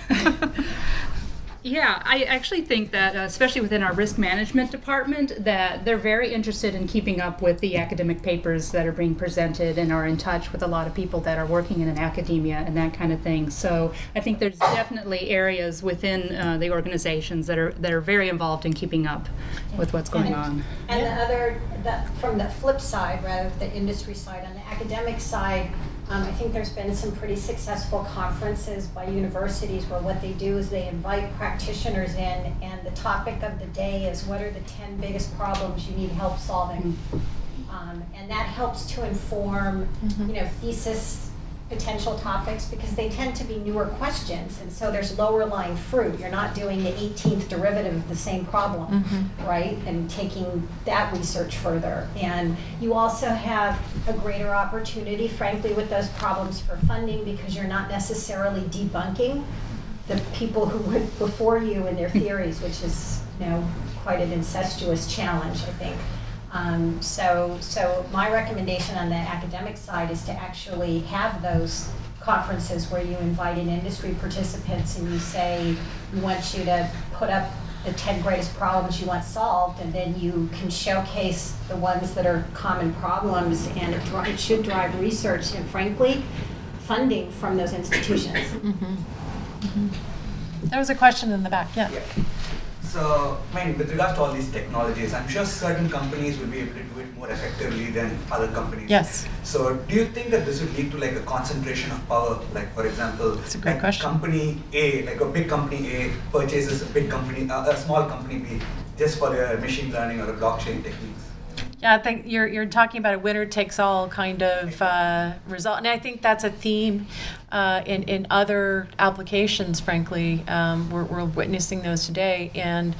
Yeah, I actually think that, especially within our risk management department, that they're very interested in keeping up with the academic papers that are being presented and are in touch with a lot of people that are working in academia and that kind of thing. So I think there's definitely areas within the organizations that are very involved in keeping up with what's going on. And from the flip side, rather than the industry side, on the academic side, I think there's been some pretty successful conferences by universities where what they do is they invite practitioners in, and the topic of the day is what are the 10 biggest problems you need help solving. And that helps to inform, thesis potential topics, because they tend to be newer questions, and so there's lower lying fruit. You're not doing the 18th derivative of the same problem, right? And taking that research further. And you also have a greater opportunity, frankly, with those problems for funding, because you're not necessarily debunking the people who went before you in their theories, which is quite an incestuous challenge, I think. So my recommendation on the academic side is to actually have those conferences where you invite in industry participants and you say, we want you to put up the 10 greatest problems you want solved, and then you can showcase the ones that are common problems, and it should drive research and, frankly, funding from those institutions. There was a question in the back, yeah. So, with regards to all these technologies, I'm sure certain companies will be able to do it more effectively than other companies. Yes. So, do you think that this would lead to a concentration of power? For example, that's a great question. Company A, a big company A purchases a small company B just for their machine learning or a blockchain techniques. Yeah, I think you're talking about a winner-takes-all kind of result, and I think that's a theme in other applications. Frankly, we're witnessing those today, and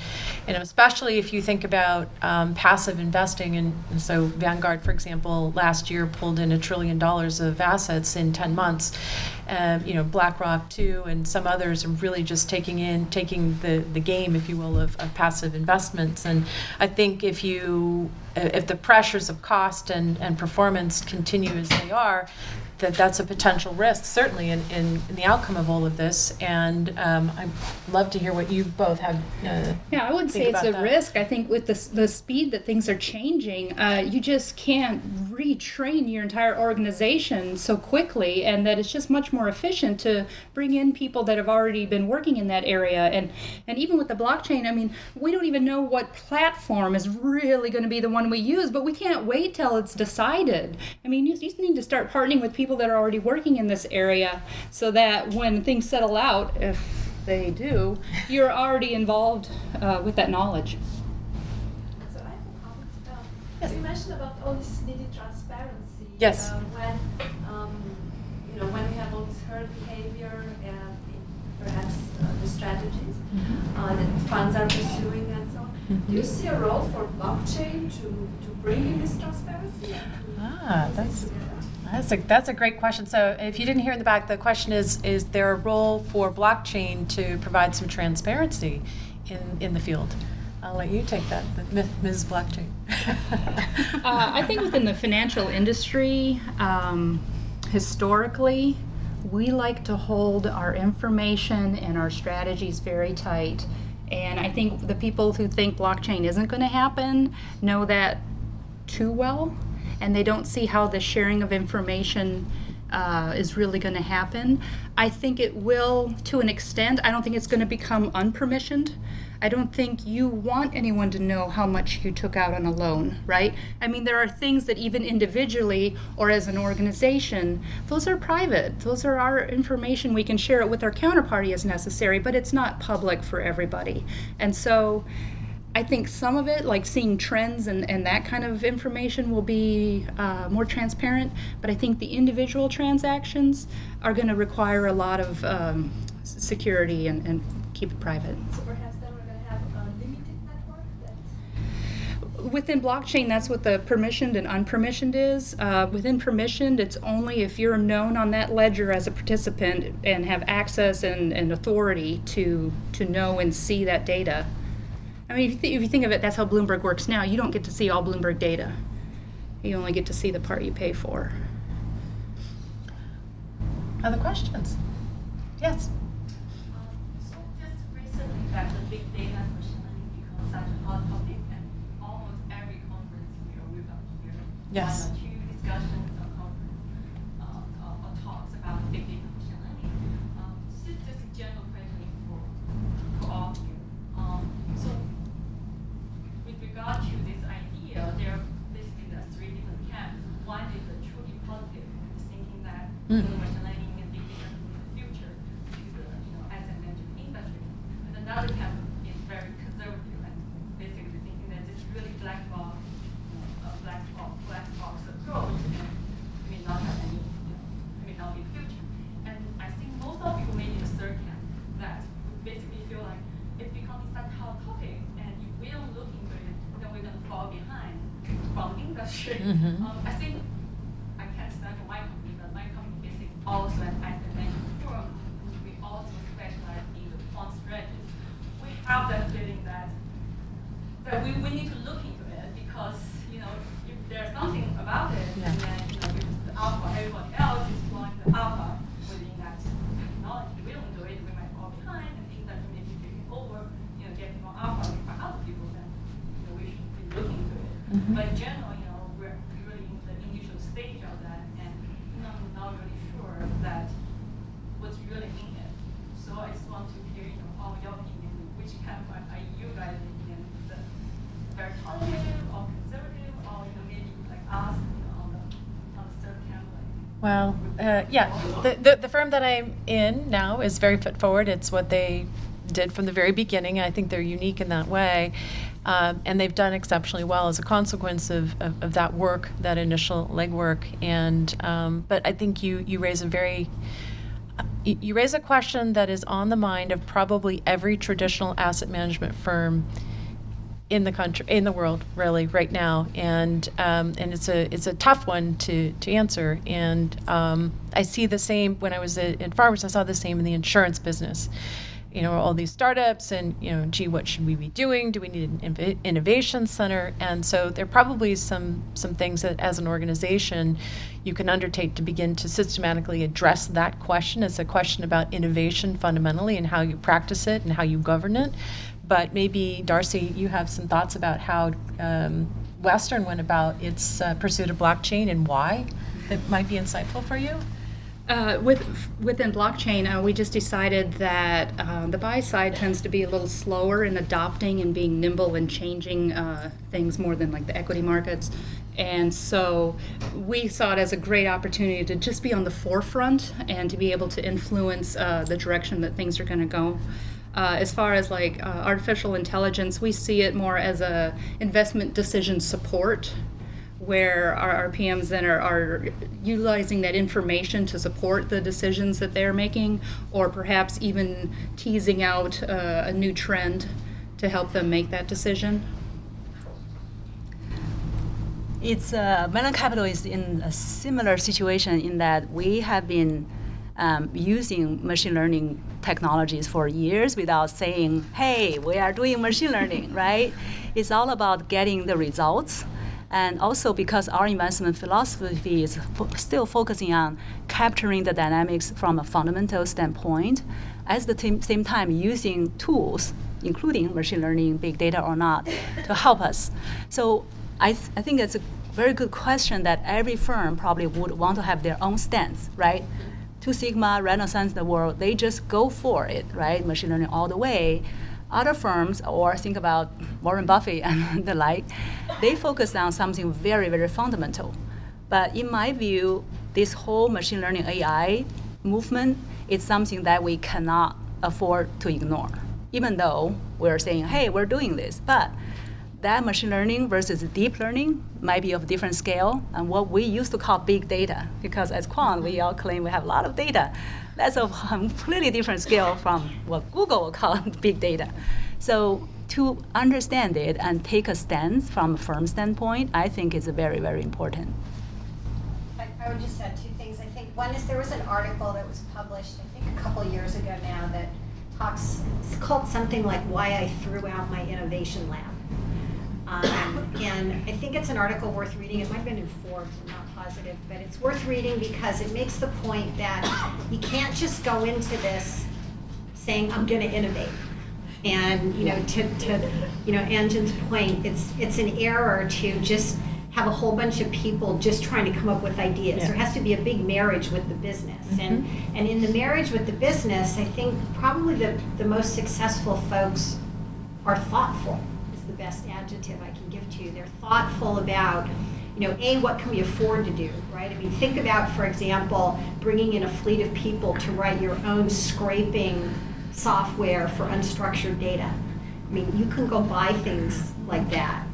especially if you think about passive investing, and so Vanguard, for example, last year pulled in $1 trillion of assets in 10 months. BlackRock too, and some others are really just taking the game, if you will, of passive investments. And I think if the pressures of cost and performance continue as they are, that's a potential risk, certainly, in the outcome of all of this. And I'd love to hear what you both have. I wouldn't say it's a risk. I think with the speed that things are changing, you just can't retrain your entire organization so quickly, and that it's just much more efficient to bring in people that have already been working in that area. And even with the blockchain, we don't even know what platform is really going to be the one we use, but we can't wait till it's decided. You just need to start partnering with people that are already working in this area, so that when things settle out, if they do, you're already involved with that knowledge. So I have a comment. Yes. You mentioned about all this needed transparency. Yes. When we have all this herd behavior and perhaps the strategies that funds are pursuing and so on, do you see a role for blockchain to bring in this transparency? That's a great question. So if you didn't hear in the back, the question is there a role for blockchain to provide some transparency in the field? I'll let you take that, Ms. Blockchain. I think within the financial industry, historically, we like to hold our information and our strategies very tight. And I think the people who think blockchain isn't going to happen know that too well. and they don't see how the sharing of information is really going to happen. I think it will to an extent. I don't think it's going to become unpermissioned. I don't think you want anyone to know how much you took out on a loan, right? I mean, there are things that even individually or as an organization, those are private. Those are our information. We can share it with our counterparty as necessary, but it's not public for everybody. And so I think some of it, like seeing trends and that kind of information, will be more transparent. But I think the individual transactions are going to require a lot of security and keep it private. So perhaps then we're going to have a limited network that... Within blockchain, that's what the permissioned and unpermissioned is. Within permissioned, it's only if you're known on that ledger as a participant and have access and authority to know and see that data. I mean, if you think of it, that's how Bloomberg works now. You don't get to see all Bloomberg data. You only get to see the part you pay for. Other questions? Yes. So just recently that the big data and machine learning becomes such a hot topic, and almost every conference we've got here, Yes. one or two discussions or conference or talks about big data and machine learning. This is just a general question for all of you. So with regard to this idea, there are basically the three different camps. One is the truly positive, is thinking that machine learning and big data in the future to the asset management industry. And another camp is very conservative and basically thinking that this really black box approach may not have any, may not be the future. And I think most of you may be the third camp that basically feel like it's becoming such a hot topic, and if we don't look into it, then we're going to fall behind from industry. I think I can't stand for my company, but my company is also an asset management firm. We also specialize in the quant strategies. We have that feeling that we need to look into it because if there's something about it, and then if the alpha, everybody else is flying the alpha within that technology. We don't do it, we might fall behind, and things that may be taking over, getting more alpha by other people, then we should be looking into it. But in general, we're really in the initial stage of that, and not really sure that what's really in it. So I just want to hear all your opinion. Which camp are you guys in? The very positive or conservative, or maybe like us on the third camp? Well, the firm that I'm in now is very fit forward. It's what they did from the very beginning. I think they're unique in that way. And they've done exceptionally well as a consequence of that work, that initial legwork. And but I think you raise a question that is on the mind of probably every traditional asset management firm in the country, in the world, really, right now, and it's a tough one to answer. And I see the same when I was at Farmers. I saw the same in the insurance business. All these startups, and gee, what should we be doing? Do we need an innovation center? And so there are probably some things that, as an organization, you can undertake to begin to systematically address that question. It's a question about innovation fundamentally and how you practice it and how you govern it. But maybe, Darcy, you have some thoughts about how Western went about its pursuit of blockchain and why that might be insightful for you? Within blockchain, we just decided that the buy side tends to be a little slower in adopting and being nimble and changing things more than like the equity markets. And so we saw it as a great opportunity to just be on the forefront and to be able to influence the direction that things are going to go. As far as like artificial intelligence, we see it more as a investment decision support, where our PMs then are utilizing that information to support the decisions that they're making, or perhaps even teasing out a new trend to help them make that decision. It's Mellon Capital is in a similar situation in that we have been using machine learning technologies for years without saying, hey, we are doing machine learning, right? It's all about getting the results. And also because our investment philosophy is still focusing on capturing the dynamics from a fundamental standpoint, at the same time using tools, including machine learning, big data or not, to help us. So I think it's very good question that every firm probably would want to have their own stance, right? Two Sigma, Renaissance, the world, they just go for it, right? Machine learning all the way. Other firms, or think about Warren Buffett and the like, they focus on something very, very fundamental. But in my view, this whole machine learning AI movement is something that we cannot afford to ignore, even though we're saying, hey, we're doing this. But that machine learning versus deep learning might be of different scale and what we used to call big data, because as Quant, we all claim we have a lot of data. That's a completely different scale from what Google will call big data. So to understand it and take a stance from a firm standpoint, I think is very, very important. I would just add two things. I think one is there was an article that was published, I think a couple of years ago now, that talks, it's called something like Why I Threw Out My Innovation Lab. And I think it's an article worth reading. It might have been in Forbes, I'm not positive, but it's worth reading because it makes the point that you can't just go into this saying, I'm going to innovate. And to Anjun's point, it's an error to just have a whole bunch of people just trying to come up with ideas. Yeah. There has to be a big marriage with the business. Mm-hmm. And in the marriage with the business, I think probably the most successful folks are thoughtful. The best adjective I can give to you. They're thoughtful about, what can we afford to do, right? I mean, think about, for example, bringing in a fleet of people to write your own scraping software for unstructured data. I mean, you can go buy things like that,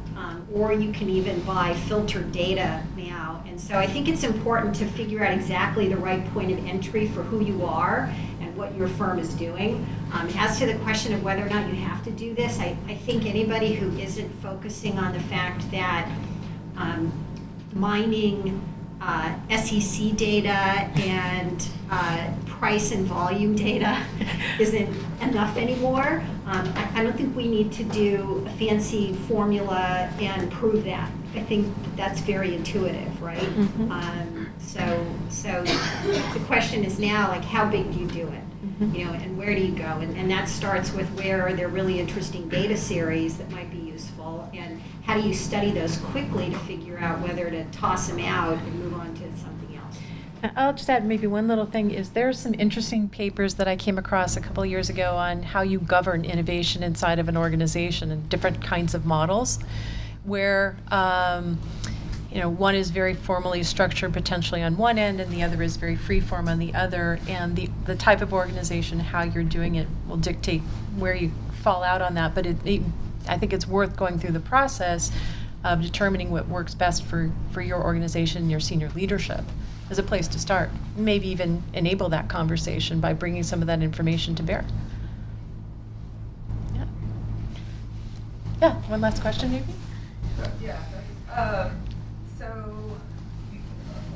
or you can even buy filtered data now. And so I think it's important to figure out exactly the right point of entry for who you are and what your firm is doing. As to the question of whether or not you have to do this, I think anybody who isn't focusing on the fact that mining SEC data and price and volume data isn't enough anymore. I don't think we need to do a fancy formula and prove that. I think that's very intuitive, right? Mm-hmm. So the question is now, like, how big do you do it? And where do you go? And that starts with where are there really interesting data series that might be useful, and how do you study those quickly to figure out whether to toss them out and move on to something else. I'll just add maybe one little thing. Is there some interesting papers that I came across a couple of years ago on how you govern innovation inside of an organization and different kinds of models, where one is very formally structured potentially on one end and the other is very free form on the other, and the type of organization, how you're doing it, will dictate where you fall out on that. But I think it's worth going through the process of determining what works best for your organization and your senior leadership as a place to start. Maybe even enable that conversation by bringing some of that information to bear. Yeah, one last question maybe? Yeah. So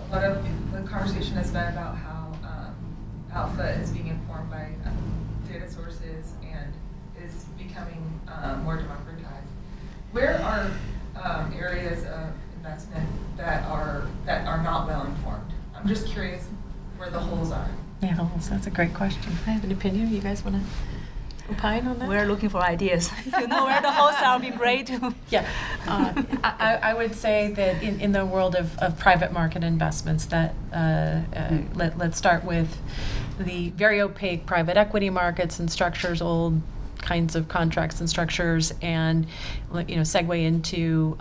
a lot of the conversation has been about how alpha is being informed by data sources and is becoming more democratized. Where are areas of investment that are not well informed? I'm just curious where the holes are. Yeah, holes. That's a great question. I have an opinion. You guys want to opine on that? We're looking for ideas. If you know where the holes are, it'd be great. Yeah, I would say that in the world of private market investments, that let's start with the very opaque private equity markets and structures, old kinds of contracts and structures, and segue into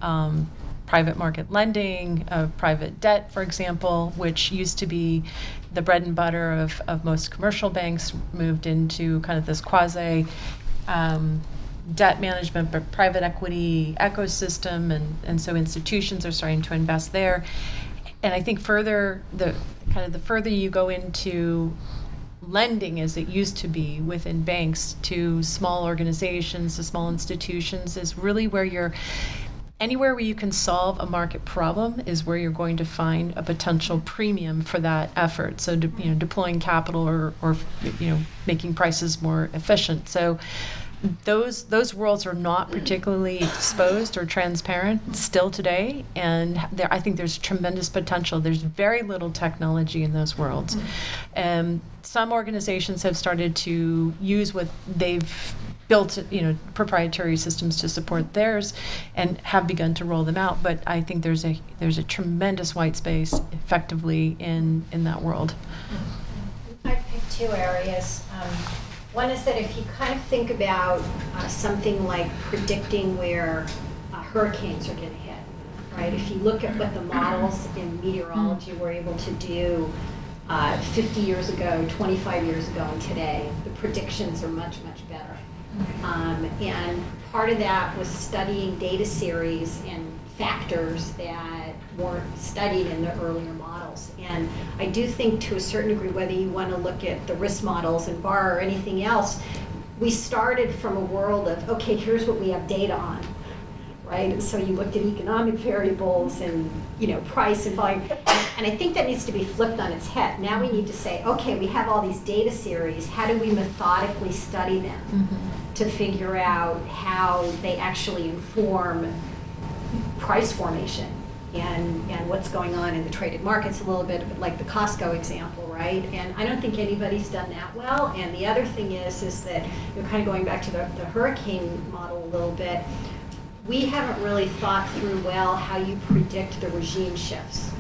private market lending, private debt, for example, which used to be the bread and butter of most commercial banks, moved into kind of this quasi debt management, but private equity ecosystem, and so institutions are starting to invest there. And I think the further you go into lending as it used to be within banks to small organizations, to small institutions, is really where anywhere where you can solve a market problem is where you're going to find a potential premium for that effort. So, deploying capital or making prices more efficient. So, those worlds are not particularly exposed or transparent still today, and I think there's tremendous potential. There's very little technology in those worlds. Some organizations have started to use what they've built, proprietary systems to support theirs, and have begun to roll them out. But I think there's a tremendous white space, effectively, in that world. I picked two areas. One is that if you kind of think about something like predicting where hurricanes are going to hit, right? If you look at what the models in meteorology were able to do 50 years ago, 25 years ago, and today, the predictions are much, much better. And part of that was studying data series and factors that weren't studied in the earlier models. And I do think, to a certain degree, whether you want to look at the risk models and VAR or anything else, we started from a world of, okay, here's what we have data on, right? And so you looked at economic variables and price and volume. And I think that needs to be flipped on its head. Now we need to say, okay, we have all these data series. How do we methodically study them to figure out how they actually inform price formation and what's going on in the traded markets, a little bit like the Costco example, right? And I don't think anybody's done that well. And the other thing is that, kind of going back to the hurricane model a little bit, we haven't really thought through well how you predict the regime shifts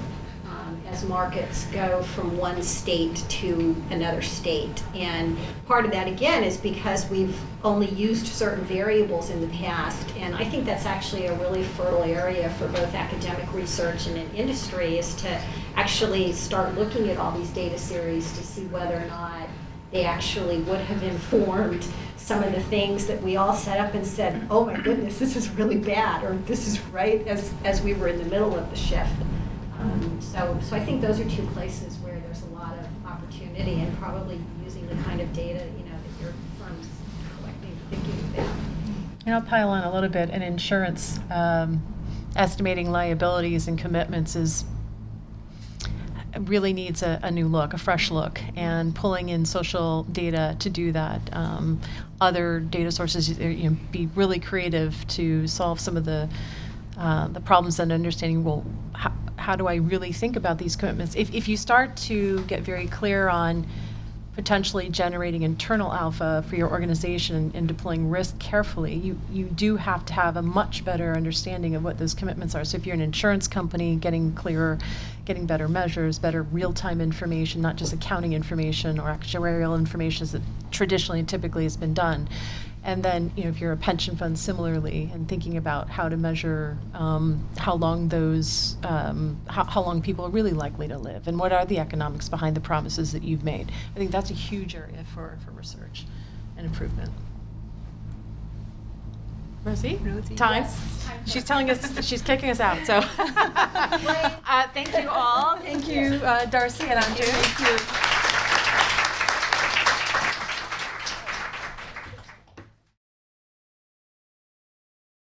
as markets go from one state to another state. And part of that, again, is because we've only used certain variables in the past. And I think that's actually a really fertile area for both academic research and in industry, is to actually start looking at all these data series to see whether or not they actually would have informed some of the things that we all set up and said, oh my goodness, this is really bad, or this is right, as we were in the middle of the shift. So I think those are two places where there's a lot of opportunity, and probably using the kind of data that your firm's collecting, thinking about. And I'll pile on a little bit. In insurance, estimating liabilities and commitments really needs a new look, a fresh look, and pulling in social data to do that. Other data sources, be really creative to solve some of the problems, and understanding, well, how do I really think about these commitments? If you start to get very clear on potentially generating internal alpha for your organization and deploying risk carefully, you do have to have a much better understanding of what those commitments are. So if you're an insurance company, getting clearer, getting better measures, better real-time information, not just accounting information or actuarial information that traditionally and typically has been done. And then, if you're a pension fund, similarly, and thinking about how to measure how long people are really likely to live, and what are the economics behind the promises that you've made. I think that's a huge area for research and improvement. Rosie? Time? Yes. She's telling us, she's kicking us out, so. Thank you all. Thank you, Darcy and Anjun. Thank you.